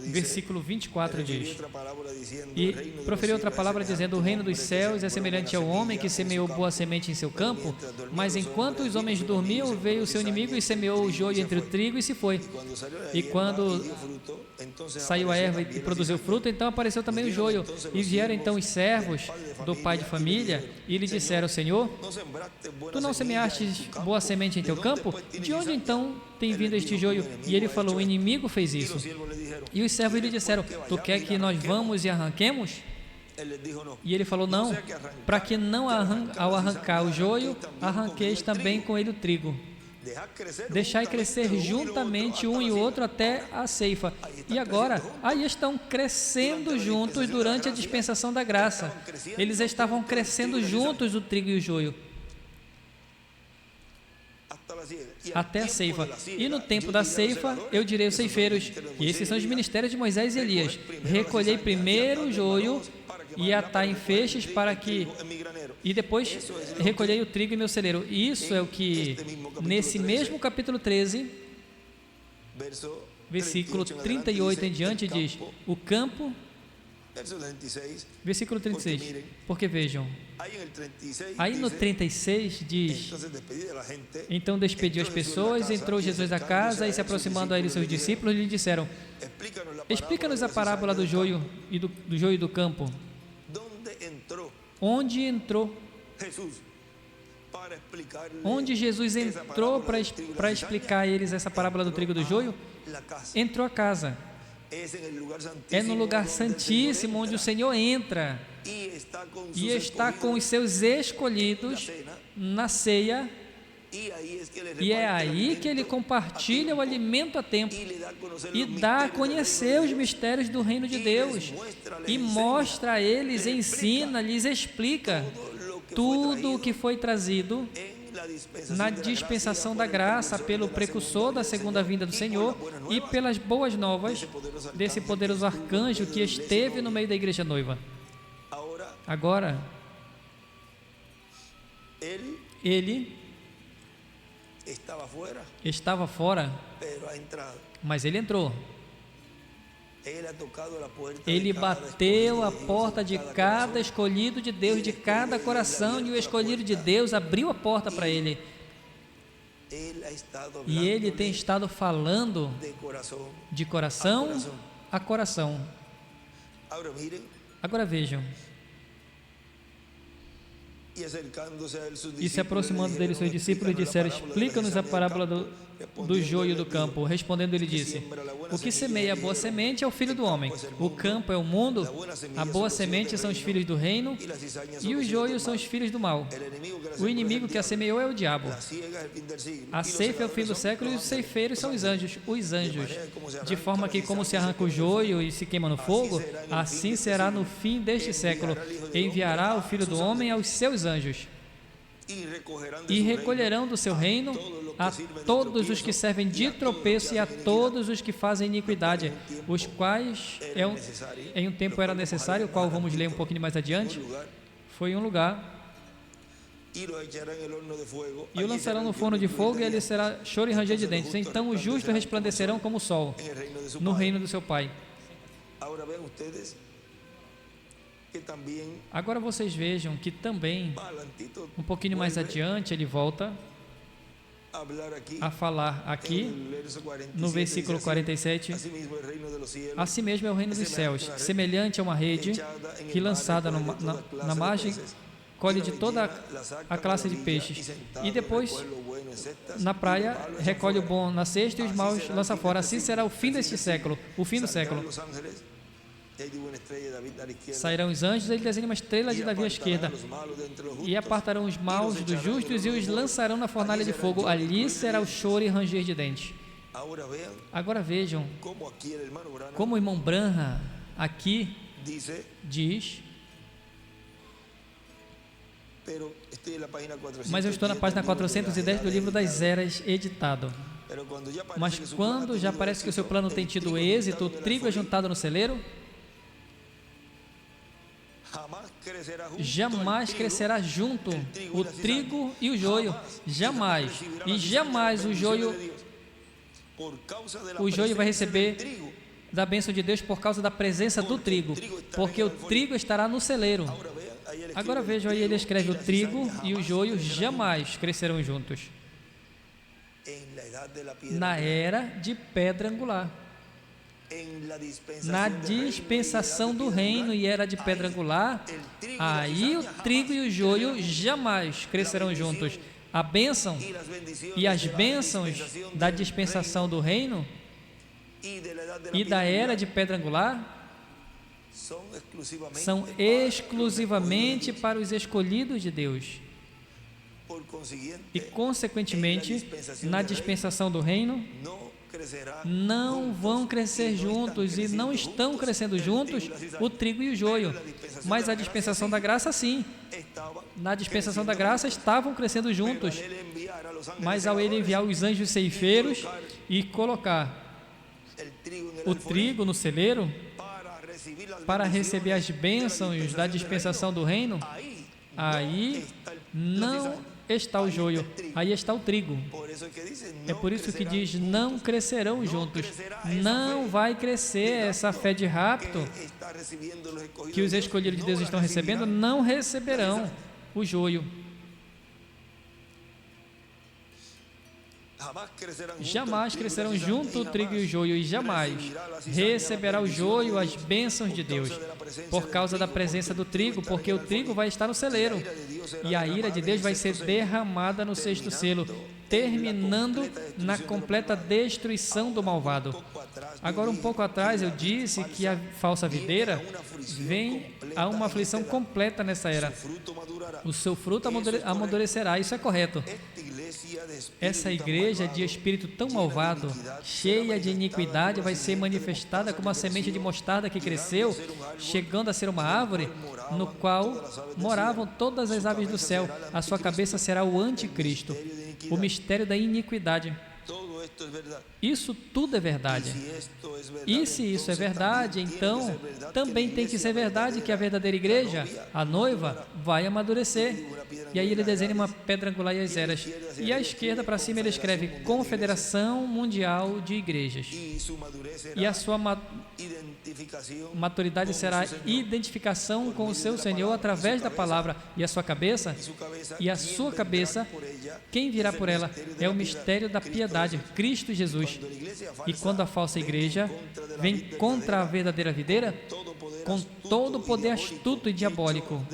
versículo 24 diz: e proferiu outra palavra dizendo: o reino dos céus é semelhante ao homem que semeou boa semente em seu campo, mas enquanto os homens dormiam, veio o seu inimigo e semeou o joio entre o trigo e se foi. E quando saiu a erva e produziu fruto, então apareceu também o joio. E vieram então os servos do pai de família e lhe disseram: Senhor, tu não semeaste boa semente em teu campo? De onde então tem vindo este joio? E ele falou: o inimigo fez isso. E os servos lhe disseram: tu quer que nós vamos e arranquemos? E ele falou: não, para que não ao arrancar o joio, arranqueis também com ele o trigo. Deixai crescer juntamente um e o outro até a ceifa. E agora, aí estão crescendo juntos durante a dispensação da graça. Eles estavam crescendo juntos, o trigo e o joio, até a ceifa. E no tempo da ceifa, eu direi aos ceifeiros, e esses são os ministérios de Moisés e Elias: recolhei primeiro o joio e atai em feixes para que... E depois recolhei o trigo em meu celeiro. Isso é o que, nesse mesmo capítulo 13, versículo 38 em diante, diz: o campo... Versículo 36, porque vejam, aí no 36 diz: então despediu as pessoas, entrou Jesus à casa e se aproximando a ele seus discípulos lhe disseram: explica-nos a parábola do joio e do campo. Onde entrou? Onde Jesus entrou para explicar a eles essa parábola do trigo e do joio? Entrou a casa. É no lugar santíssimo onde o Senhor entra e está com os seus escolhidos na ceia, e é aí que ele compartilha o alimento a tempo e dá a conhecer os mistérios do reino de Deus e mostra a eles, ensina, lhes explica tudo o que foi trazido na dispensação da graça pelo precursor da segunda vinda do Senhor e pelas boas novas desse poderoso arcanjo que esteve no meio da igreja noiva. Agora, ele estava fora, mas ele entrou. Ele bateu a porta de cada escolhido de Deus, de cada coração, e o escolhido de Deus abriu a porta para ele. E ele tem estado falando de coração a coração. Agora vejam. E se aproximando dele, seus discípulos disseram: explica-nos a parábola do joio e do campo. Respondendo, ele disse: o que semeia a boa semente é o filho do homem. O campo é o mundo, a boa semente são os filhos do reino, e os joios são os filhos do mal. O inimigo que a semeou é o diabo. A ceifa é o fim do século, e os ceifeiros são os anjos. De forma que, como se arranca o joio e se queima no fogo, assim será no fim deste século. Enviará o filho do homem aos seus anjos, e recolherão do seu reino a todos os que servem de tropeço e a todos os que fazem iniquidade, os quais em um tempo era necessário, o qual vamos ler um pouquinho mais adiante. Foi um lugar, e o lançarão no forno de fogo, e ali será choro e ranger de dentes. Então os justos resplandecerão como o sol no reino do seu Pai. Agora vocês vejam que também, um pouquinho mais adiante, ele volta a falar aqui, no versículo 47, assim mesmo é o reino dos céus, semelhante a uma rede que, lançada na margem, colhe de toda a classe de peixes, e depois, na praia, recolhe o bom na cesta e os maus lança fora. Assim será o fim deste século, o fim do século. Sairão os anjos, ele desenha uma estrela de Davi à esquerda, e apartarão os maus dos justos e os lançarão na fornalha de fogo. Ali será o choro e ranger de dentes. Agora vejam como o irmão Branham aqui diz, mas eu estou na página 410 do livro das Eras editado. Mas quando já parece que o seu plano tem tido êxito, o trigo é juntado no celeiro, jamais crescerá junto o trigo e o joio, jamais. E jamais o joio vai receber da bênção de Deus por causa da presença do trigo, porque o trigo estará no celeiro. Agora vejam aí, ele escreve: o trigo e o joio jamais crescerão juntos. Na era de pedra angular, na dispensação do reino e era de pedra angular, aí o trigo e o joio jamais crescerão juntos. A bênção e as bênçãos da dispensação do reino e da era de pedra angular são exclusivamente para os escolhidos de Deus. E, consequentemente, na dispensação do reino, não vão crescer juntos, e não estão crescendo juntos o trigo e o joio. Mas a dispensação da graça, sim. Na dispensação da graça estavam crescendo juntos. Mas ao ele enviar os anjos ceifeiros e colocar o trigo no celeiro para receber as bênçãos da dispensação do reino, aí não está o joio, aí está o trigo. É por isso que diz: não crescerão juntos. Não vai crescer essa fé de rapto que os escolhidos de Deus estão recebendo, não receberão o joio. Jamais crescerão junto o trigo e o joio, e jamais receberá o joio as bênçãos de Deus, por causa da presença do trigo, porque o trigo vai estar no celeiro, e a ira de Deus vai ser derramada no sexto selo, terminando na completa destruição do malvado. Agora, um pouco atrás, eu disse que a falsa videira vem a uma aflição completa nessa era. O seu fruto amadurecerá, isso é correto. essa igreja de espírito tão malvado, cheia de iniquidade, vai ser manifestada como a semente de mostarda que cresceu, chegando a ser uma árvore, no qual moravam todas as aves do céu. A sua cabeça será o anticristo, o mistério da iniquidade. Isso tudo é verdade. E se isso é verdade, então também tem que ser verdade que a verdadeira igreja, a noiva, vai amadurecer. E aí ele desenha uma pedra angular e as eras. E à esquerda, para cima, ele escreve Confederação Mundial de Igrejas. E a sua maturidade será identificação com o seu Senhor através da palavra. E a sua cabeça, quem virá por ela? É o mistério da piedade, Cristo Jesus. E quando a falsa igreja vem contra a verdadeira videira, com todo o poder astuto e diabólico,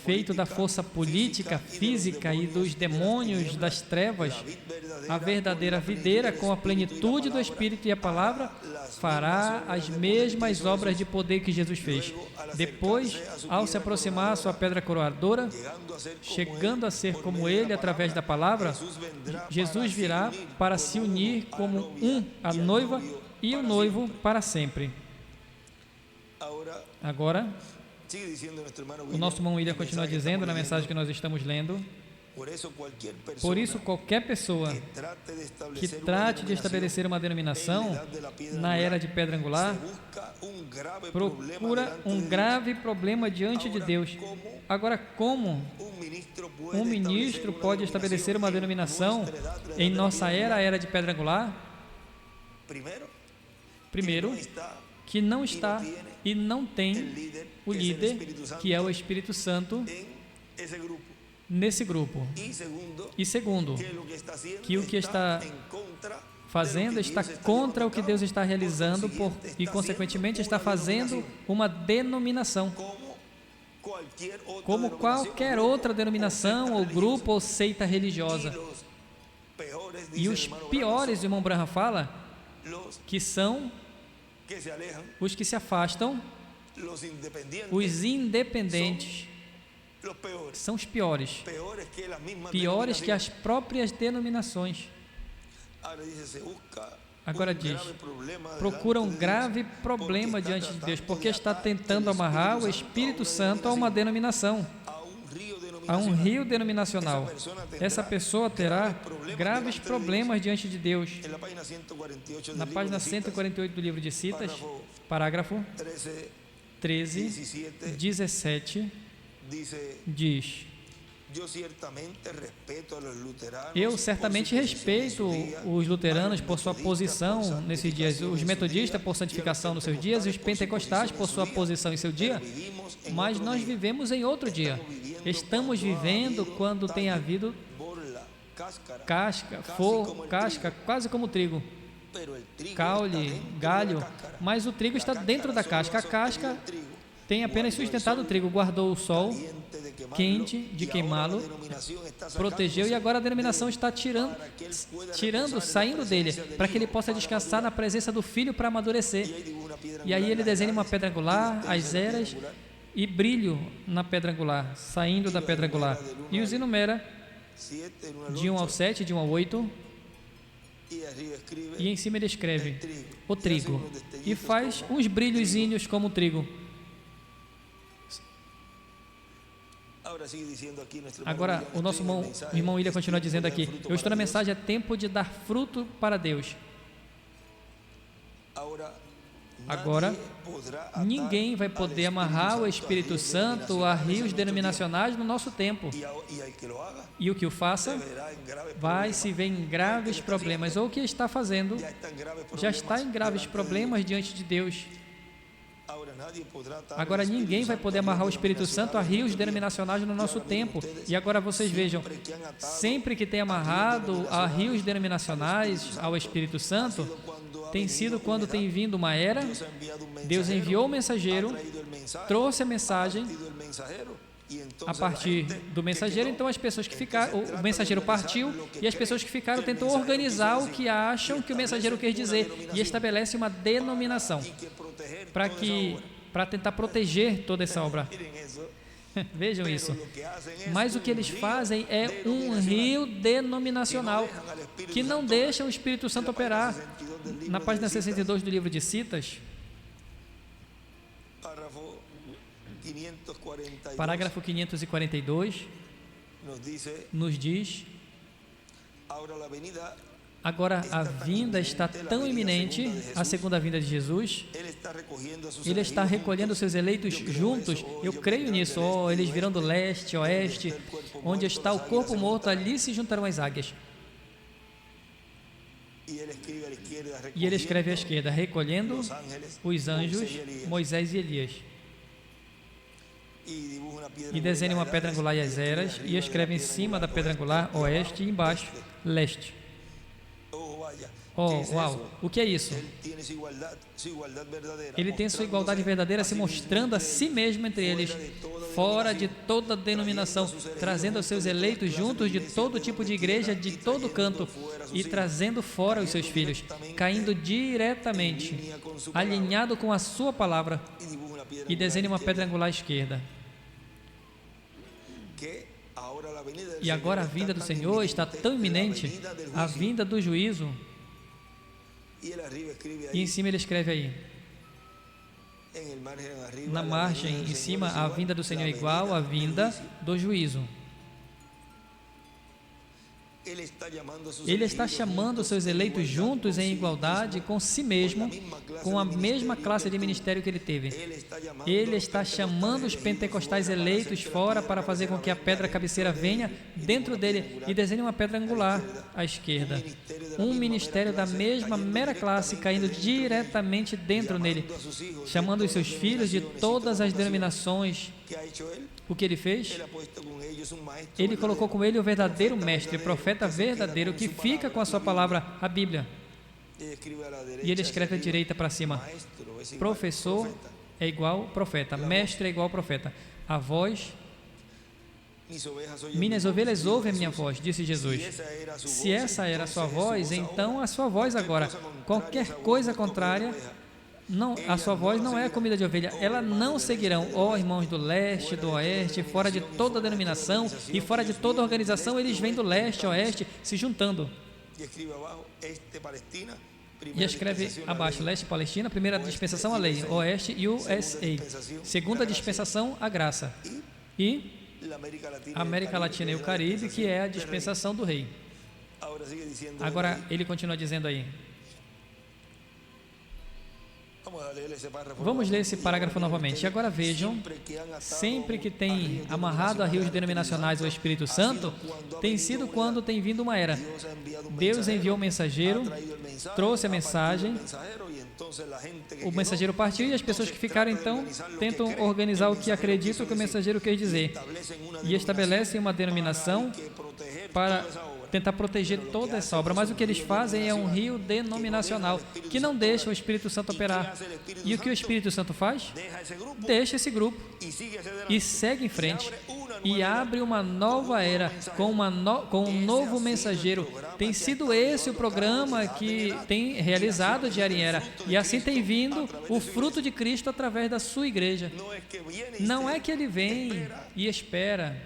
feito da força política, física e dos demônios das trevas, a verdadeira videira, com a plenitude do Espírito e a palavra, fará as mesmas obras de poder que Jesus fez. Depois, ao se aproximar a sua pedra coroadora, chegando a ser como ele através da palavra, Jesus virá para se unir como a noiva e o noivo para sempre. Agora, o nosso irmão William continua dizendo na mensagem que nós estamos lendo: por isso, qualquer pessoa que trate de estabelecer uma denominação na era de pedra angular procura um grave problema diante de Deus. Agora, como um ministro pode estabelecer uma denominação em nossa era, a era de pedra angular? Primeiro, que não está e não tem o líder, que é o Espírito Santo, nesse grupo. E segundo, que o que está fazendo está contra o que Deus está realizando e, consequentemente, está fazendo uma denominação. Como qualquer outra denominação, ou grupo, ou seita religiosa. E os piores, o irmão Branham fala, que são os que se afastam, os independentes, são os piores que as próprias denominações. Agora diz, procura um grave problema diante de Deus, porque está tentando amarrar o Espírito Santo a uma denominação, a um rio denominacional. Essa pessoa terá graves problemas diante de Deus. Na página 148 do livro de Citas, parágrafo 13, 17, diz: eu certamente respeito os luteranos por sua posição nesses dias, os metodistas por santificação nos seus dias e os pentecostais por sua posição em seu dia, mas nós vivemos em outro dia. Estamos vivendo quando tem havido casca, quase como trigo, caule, galho, mas o trigo está dentro da casca. A casca tem apenas sustentado o trigo, guardou o sol quente de queimá-lo, protegeu, e agora a denominação está saindo dele, para que ele possa descansar na presença do Filho para amadurecer. E aí ele desenha uma pedra angular, as eras e brilho na pedra angular, saindo da pedra angular, e os enumera de 1 ao 7, de 1 ao 8, e em cima ele escreve o trigo, e faz uns brilhozinhos como o trigo. Agora, o nosso irmão William continua dizendo aqui: eu estou na mensagem, é tempo de dar fruto para Deus. Agora, ninguém vai poder amarrar o Espírito Santo a rios denominacionais no nosso tempo. E o que o faça, vai se ver em graves problemas, ou o que está fazendo, já está em graves problemas diante de Deus. Agora ninguém vai poder amarrar o Espírito Santo a rios denominacionais no nosso tempo. E agora vocês vejam, sempre que tem amarrado a rios denominacionais ao Espírito Santo, tem sido quando tem vindo uma era, Deus enviou o mensageiro, trouxe a mensagem, a partir do mensageiro, então as pessoas que ficaram, o mensageiro partiu, e as pessoas que ficaram tentam organizar o que acham que o mensageiro quer dizer, e estabelece uma denominação para tentar proteger toda essa obra. Vejam isso. Mas o que eles fazem é um rio denominacional que não deixa o Espírito Santo operar. Na página 62 do livro de Citas, parágrafo 542, nos diz: agora a vinda está tão iminente, a segunda vinda de Jesus, ele está recolhendo seus eleitos juntos. Eu creio nisso. Eles virão do leste, oeste, onde está o corpo morto, ali se juntarão as águias. E ele escreve à esquerda, recolhendo os anjos, Moisés e Elias. E desenha uma pedra angular e as eras, e escreve em cima da pedra angular oeste e embaixo leste. Uau! O que é isso? Ele tem sua igualdade verdadeira se mostrando a si mesmo entre eles, fora de toda denominação, trazendo os seus eleitos juntos de todo tipo de igreja, de todo canto, e trazendo fora os seus filhos, caindo diretamente, alinhado com a sua palavra, e desenha uma pedra angular à esquerda. E agora a vinda do Senhor está tão iminente, a vinda do juízo. E em cima ele escreve aí, na margem, em cima, a vinda do Senhor é igual à vinda do juízo. Ele está chamando os seus eleitos juntos em igualdade com si mesmo, com a mesma classe de ministério que ele teve. Ele está chamando os pentecostais eleitos fora para fazer com que a pedra cabeceira venha dentro dele e desenhe uma pedra angular à esquerda. Um ministério da mesma mera classe caindo diretamente dentro nele, chamando os seus filhos de todas as denominações. O que ele fez? Ele colocou com ele o verdadeiro mestre, profeta verdadeiro, que fica com a sua palavra, a Bíblia. E ele escreve à direita para cima: professor é igual profeta, mestre é igual profeta. A voz, minhas ovelhas ouvem a minha voz, disse Jesus. Se essa era a sua voz, então a sua voz agora. Qualquer coisa contrária, não, a sua voz não é comida de ovelha, ela não seguirão. Irmãos do leste, do oeste, fora de toda denominação e fora de toda organização, eles vêm do leste, oeste, se juntando. E escreve abaixo, leste, Palestina, primeira dispensação, a lei, oeste, USA, segunda dispensação, a graça, e América Latina e o Caribe, que é a dispensação do rei. Agora ele continua dizendo aí. Vamos ler esse parágrafo novamente. E agora vejam, sempre que tem amarrado a rios denominacionais o Espírito Santo, tem sido quando tem vindo uma era. Deus enviou o mensageiro, trouxe a mensagem, o mensageiro partiu e as pessoas que ficaram então tentam organizar o que acreditam que o mensageiro quer dizer e estabelecem uma denominação para tentar proteger toda essa obra, mas o que eles fazem é um rio denominacional que não deixa o Espírito Santo operar. E o que o Espírito Santo faz? Deixa esse grupo e segue em frente e abre uma nova era com um novo mensageiro. Tem sido esse o programa que tem realizado de era em era, e assim tem vindo o fruto de Cristo através da sua igreja. Não é que ele vem e espera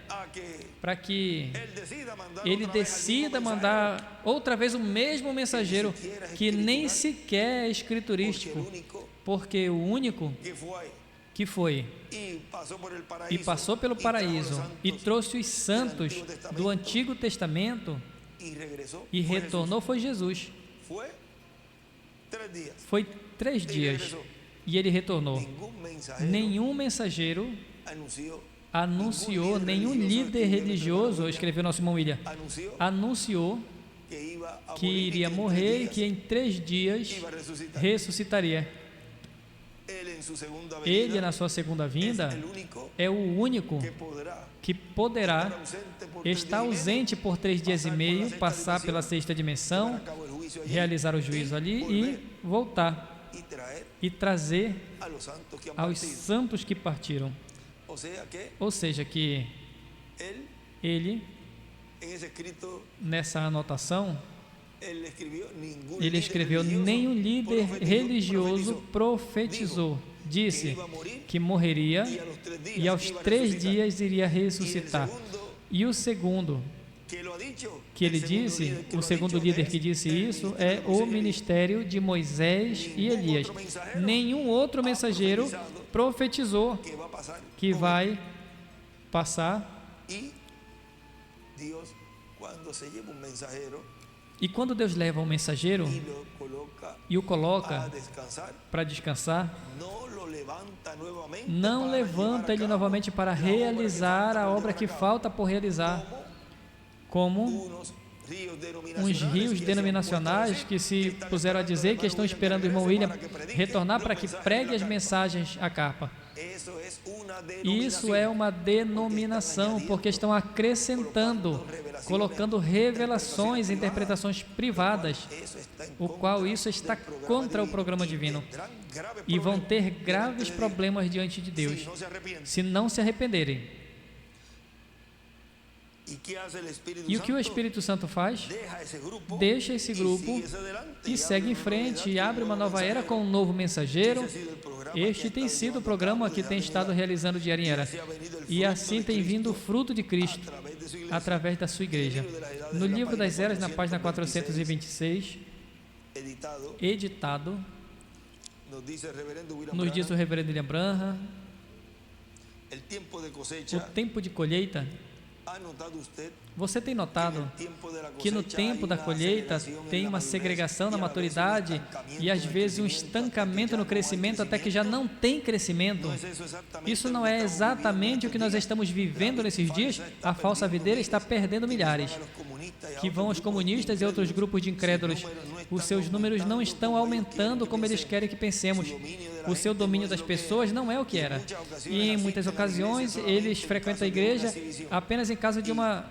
para que ele decida mandar outra vez o mesmo mensageiro, que nem sequer é escriturístico, porque o único que foi e passou pelo paraíso e trouxe os santos do Antigo Testamento e retornou foi Jesus. Foi 3 dias e ele retornou. Nenhum mensageiro anunciou, nenhum líder religioso, escreveu nosso irmão William, anunciou que iria morrer e que em 3 dias ressuscitaria. Ele, na sua segunda vinda, é o único que poderá estar ausente por 3 dias e meio, passar pela 6ª dimensão, realizar o juízo ali e voltar e trazer aos santos que partiram. Ou seja, que ele, nessa anotação, ele escreveu: nenhum líder religioso profetizou, disse que morreria e aos 3 dias iria ressuscitar. E o segundo que ele disse, o segundo líder que disse isso, é o ministério de Moisés e Elias. Nenhum outro mensageiro profetizou que vai passar. E quando Deus leva um mensageiro e o coloca para descansar, não levanta ele novamente para realizar a obra que falta por realizar, como uns rios denominacionais que se puseram a dizer que estão esperando o irmão William retornar para que pregue as mensagens à capa. Isso é uma denominação, porque estão acrescentando, colocando revelações, interpretações privadas, o qual isso está contra o programa divino. E vão ter graves problemas diante de Deus, se não se arrependerem. E o que o Espírito Santo faz? Deixa esse grupo e segue em frente e abre uma nova era com um novo mensageiro. Este tem sido o programa que tem estado realizando de era em era. E assim tem vindo o fruto de Cristo através da sua igreja. No livro das eras, na página 426, editado, nos diz o reverendo William Branham, o tempo de colheita. Você tem notado que no tempo da colheita tem uma segregação na maturidade e às vezes um estancamento no crescimento até que já não tem crescimento? Isso não é exatamente o que nós estamos vivendo nesses dias? A falsa videira está perdendo milhares, que vão aos comunistas e outros grupos de incrédulos. Os seus números não estão aumentando como eles querem que pensemos. O seu domínio das pessoas não é o que era. E em muitas ocasiões eles frequentam a igreja apenas em caso de uma...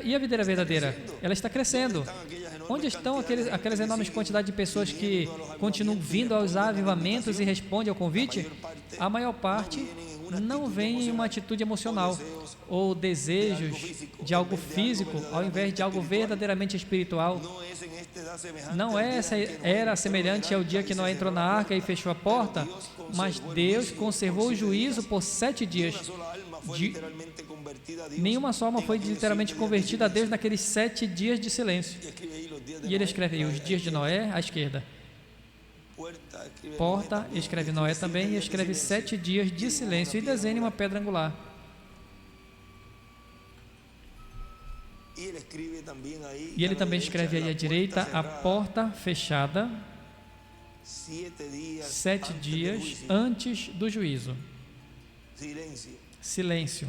E a videira verdadeira? Ela está crescendo. Onde estão aquelas enormes quantidades de pessoas que continuam vindo aos avivamentos e respondem ao convite? A maior parte não vem em uma atitude emocional ou desejos de algo físico ao invés de algo verdadeiramente espiritual. Não é essa era semelhante ao dia que Noé entrou na arca e fechou a porta, mas Deus conservou o juízo por 7 dias. Nenhuma só alma foi literalmente convertida a Deus naqueles 7 dias de silêncio. E ele escreve aí os dias de Noé à esquerda. Porta, escreve Noé também e escreve 7 dias de silêncio e desenha uma pedra angular. E ele também escreve aí à direita a porta fechada, 7 dias antes do juízo. Silêncio.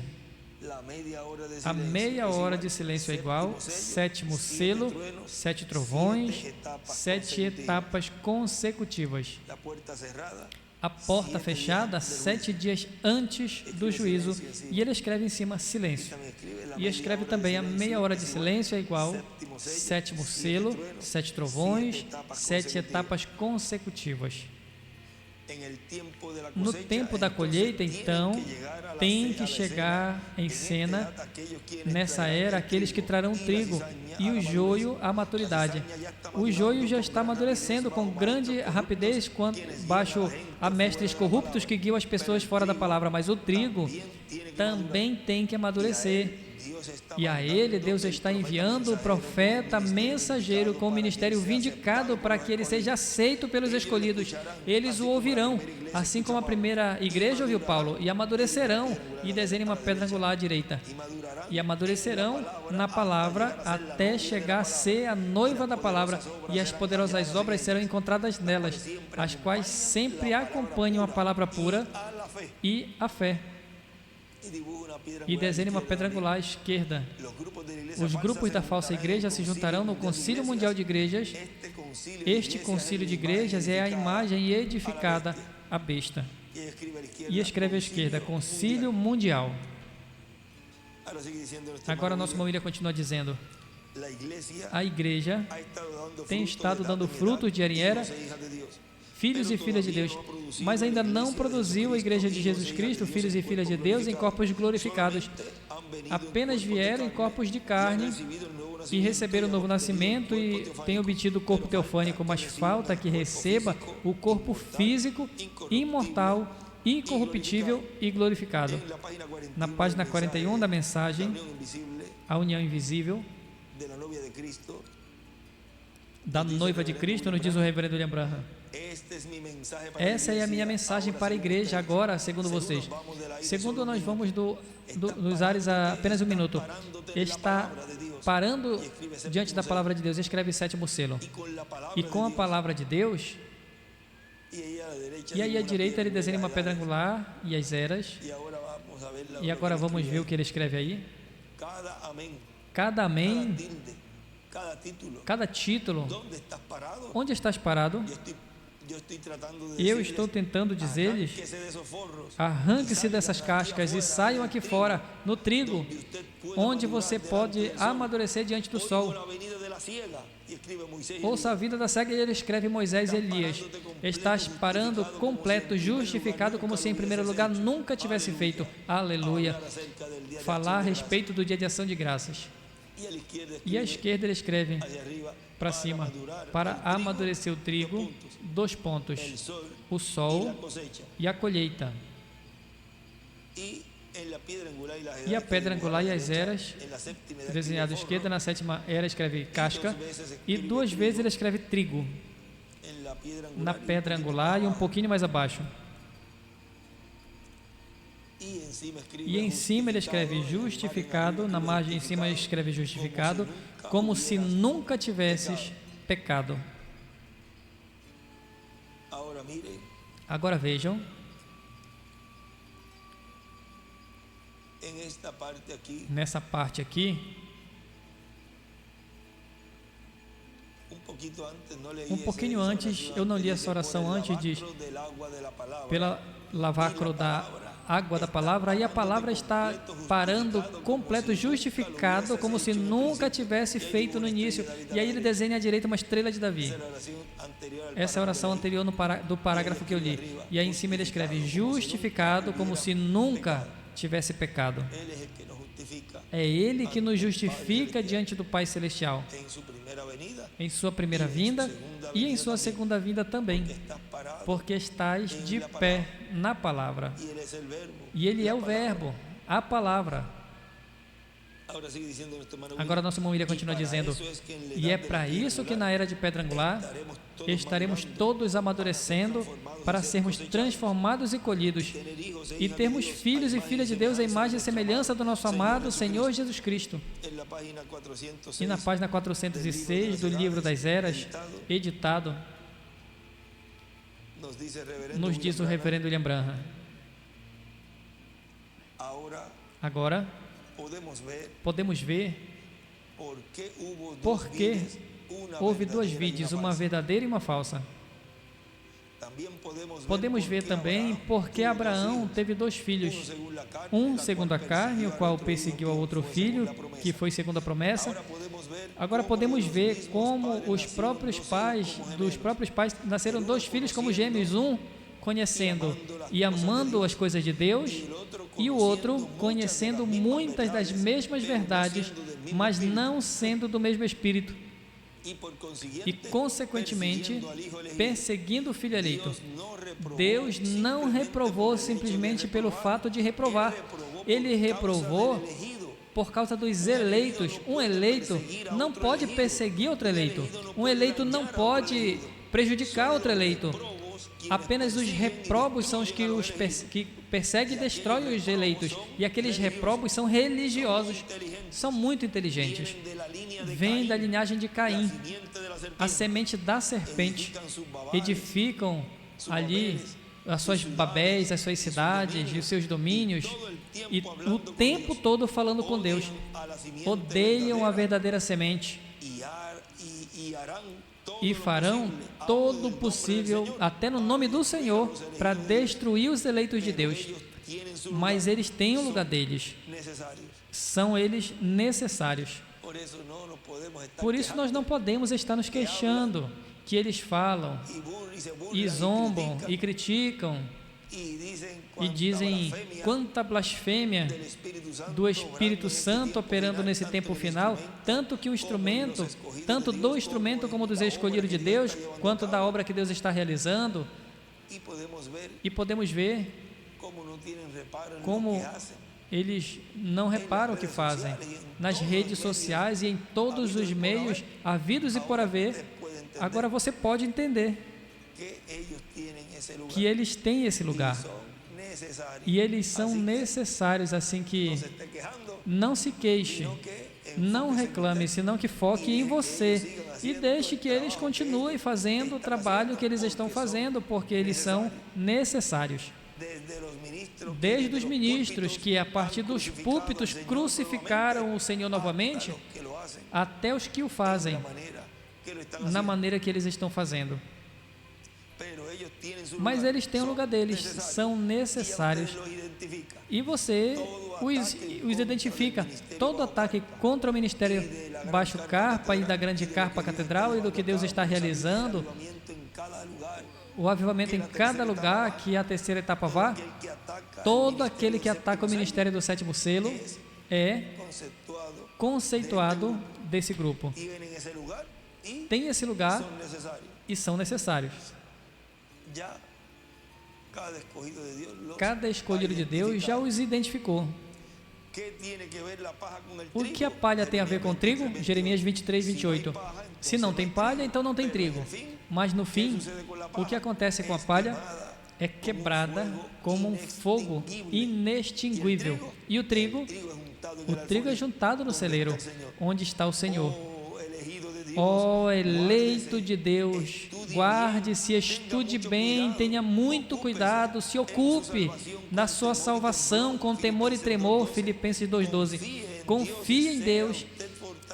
A meia hora de silêncio é igual 7º selo, 7 trovões, 7 etapas consecutivas. A porta fechada 7 dias antes do juízo. E ele escreve em cima silêncio. E escreve também a meia hora de silêncio é igual 7º selo, 7 trovões, 7 etapas consecutivas. No tempo da colheita, então, tem que chegar em cena, nessa era, aqueles que trarão trigo e o joio à maturidade. O joio já está amadurecendo com grande rapidez baixo a mestres corruptos que guiam as pessoas fora da palavra, mas o trigo também tem que amadurecer. E a ele Deus está enviando o profeta mensageiro com o ministério vindicado para que ele seja aceito pelos escolhidos. Eles o ouvirão, assim como a primeira igreja ouviu Paulo, e amadurecerão, e desenhem uma pedra angular à direita. E amadurecerão na palavra até chegar a ser a noiva da palavra, e as poderosas obras serão encontradas nelas, as quais sempre acompanham a palavra pura e a fé. E desenhe uma pedra angular à esquerda. Os grupos da falsa igreja se juntarão no Concílio Mundial de Igrejas. Este concílio de igrejas é a imagem edificada à besta. E escreve à esquerda, Concílio Mundial. Agora nosso irmão William continua dizendo: a igreja tem estado dando frutos de era em era, filhos e filhas de Deus, mas ainda não produziu a Igreja de Jesus Cristo, filhos e filhas de Deus, em corpos glorificados. Apenas vieram em corpos de carne e receberam o novo nascimento e têm obtido o corpo teofânico, mas falta que receba o corpo físico, imortal, incorruptível e glorificado. Na página 41 da mensagem, a união invisível da noiva de Cristo, nos diz o reverendo William Branham. Essa é a minha mensagem para a igreja agora, segundo vocês. Segundo, nós vamos dos ares a apenas um minuto. Está parando diante da palavra de Deus, escreve sétimo selo. E com a palavra de Deus, e aí à direita ele desenha uma pedra angular e as eras. E agora vamos ver o que ele escreve aí. Cada amém, cada título, onde estás parado? Eu estou tentando dizer-lhes: arranque-se dessas cascas e saiam aqui fora, no trigo, onde você pode amadurecer diante do sol. Ouça a vida da cega, e ele escreve Moisés e Elias. Estás parando completo, justificado, como se em primeiro lugar nunca tivesse feito. Aleluia. Falar a respeito do dia de ação de graças. E à esquerda ele escreve para cima: para amadurecer o trigo, 2 pontos, o sol e a colheita. E a pedra angular e as eras, desenhado à esquerda, na 7ª era escreve casca, e 2 vezes ele escreve trigo, na pedra angular e um pouquinho mais abaixo. E em cima ele escreve justificado, na margem em cima ele escreve justificado, como se nunca tivesses pecado. Agora vejam, nessa parte aqui, um pouquinho antes, eu não li essa oração antes, diz, pela lavacro da água da palavra, aí a palavra está parando completo, justificado, como se nunca tivesse feito no início. E aí ele desenha à direita uma estrela de Davi. Essa é a oração anterior do parágrafo que eu li. E aí em cima ele escreve justificado, como se nunca tivesse pecado. É Ele que nos justifica diante do Pai Celestial, em sua primeira vinda e em sua segunda vinda também, porque estás de pé na palavra. E Ele é o Verbo, a palavra. Agora nosso irmão William continua dizendo: e é para isso que na era de pedra angular estaremos todos amadurecendo para sermos transformados e colhidos e termos filhos e filhas de Deus à imagem e semelhança do nosso amado Senhor Jesus Cristo. E na página 406 do livro das eras, editado, nos diz o reverendo William Branham: agora podemos ver por que houve 2 vídeos, uma verdadeira e uma falsa. Podemos ver também porque Abraão teve 2 filhos, um segundo a carne, o qual perseguiu ao outro filho, que foi segundo a promessa. Agora podemos ver como dos próprios pais nasceram 2 filhos como gêmeos, um conhecendo e amando as coisas de Deus, e o outro conhecendo muitas das mesmas verdades, mas não sendo do mesmo Espírito, e consequentemente perseguindo o Filho eleito. Deus não reprovou simplesmente pelo fato de reprovar. Ele reprovou por causa dos eleitos. Um eleito não pode perseguir outro eleito. Um eleito não pode prejudicar outro eleito. Apenas os reprobos são os que perseguem e destroem os eleitos. E aqueles reprobos são religiosos, são muito inteligentes. Vêm da linhagem de Caim, a semente da serpente. Edificam ali as suas Babéis, as suas cidades e os seus domínios, e o tempo todo falando com Deus. Odeiam a verdadeira semente e farão todo o possível, até no nome do Senhor, para destruir os eleitos de Deus. Mas eles têm o lugar deles. São eles necessários. Por isso nós não podemos estar nos queixando que eles falam e zombam e criticam e dizem quanta blasfêmia do Espírito Santo operando nesse tempo final, tanto que o instrumento, tanto do instrumento como dos escolhidos de Deus, quanto da obra que Deus está realizando, e podemos ver como eles não reparam o que fazem nas redes sociais e em todos os meios havidos e por haver. Agora você pode entender que eles têm esse lugar e eles são necessários, assim que não se queixe, não reclame, senão que foque em você e deixe que eles continuem fazendo o trabalho que eles estão fazendo, porque eles são necessários. Desde os ministros que a partir dos púlpitos crucificaram o Senhor novamente, até os que o fazem na maneira que eles estão fazendo. Mas eles têm o lugar deles, são necessários. E você os identifica. Todo ataque contra o ministério Baixo Carpa e da Grande Carpa Catedral e do que Deus está realizando, o avivamento em cada lugar que a terceira etapa vá, todo aquele que ataca o ministério do sétimo selo é conceituado desse grupo. Tem esse lugar e são necessários. Cada escolhido de Deus já os identificou. O que a palha tem a ver com trigo? Jeremias 23, 28. Se não tem palha, então não tem trigo. Mas no fim, o que acontece com a palha é quebrada como um fogo inextinguível. E o trigo é juntado no celeiro, onde está o Senhor. Ó eleito de Deus, guarde-se, estude bem, tenha muito cuidado, se ocupe da sua salvação com temor e tremor, Filipenses 2,12. Confie em Deus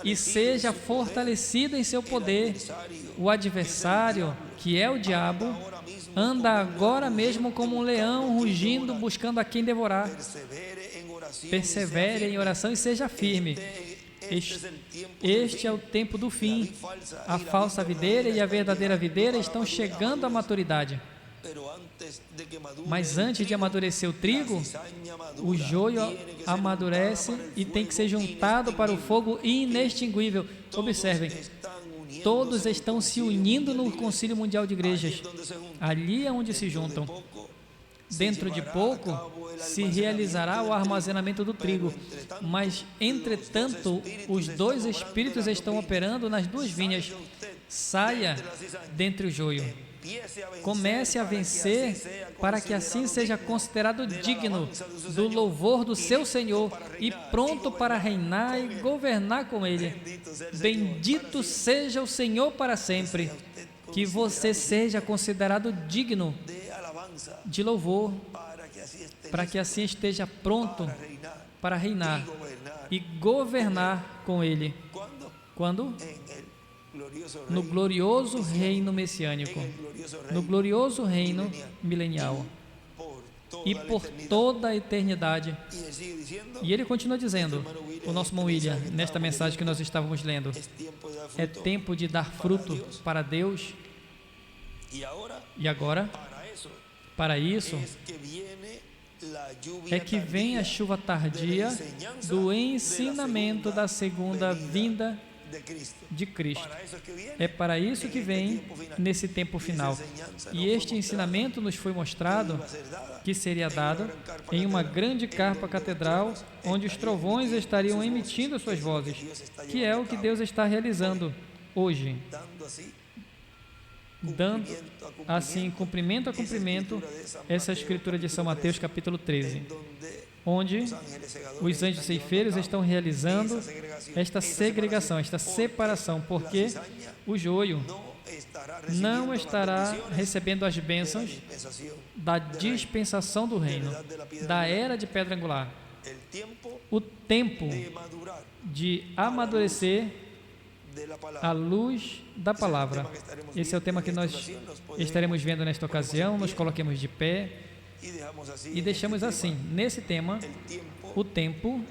e seja fortalecido em seu poder. O adversário, que é o diabo, anda agora mesmo como um leão rugindo, buscando a quem devorar. Persevere em oração e seja firme. Este é o tempo do fim. A falsa videira e a verdadeira videira estão chegando à maturidade. Mas antes de amadurecer o trigo, o joio amadurece e tem que ser juntado para o fogo inextinguível. Observem, todos estão se unindo no Concílio Mundial de Igrejas. Ali é onde se juntam. Dentro de pouco se realizará o armazenamento do trigo, mas, entretanto, os dois Espíritos estão operando nas duas vinhas. Saia dentre o joio. Comece a vencer para que assim seja considerado digno do louvor do seu Senhor e pronto para reinar e governar com Ele. Bendito seja o Senhor para sempre. Que você seja considerado digno de louvor, para que assim esteja pronto para reinar e governar com Ele. Quando? No glorioso reino messiânico, no glorioso reino milenial e por toda a eternidade. E ele continua dizendo, o nosso irmão William, nesta mensagem que nós estávamos lendo, é tempo de dar fruto para Deus. E agora, para isso, é que vem a chuva tardia do ensinamento da segunda vinda de Cristo. É para isso que vem nesse tempo final. E este ensinamento nos foi mostrado que seria dado em uma grande carpa catedral, onde os trovões estariam emitindo suas vozes, que é o que Deus está realizando hoje, dando assim cumprimento a cumprimento essa escritura de São Mateus capítulo 13, onde os anjos ceifeiros estão realizando esta segregação, esta separação, porque o joio não estará recebendo as bênçãos da dispensação do reino, da era de pedra angular. O tempo de amadurecer a luz da palavra. Esse é o tema que nós estaremos vendo nesta ocasião. Nos coloquemos de pé e deixamos assim, nesse tema, o tempo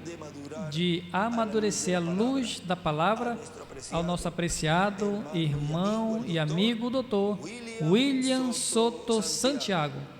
de amadurecer a luz da palavra ao nosso apreciado irmão e amigo doutor William Soto Santiago.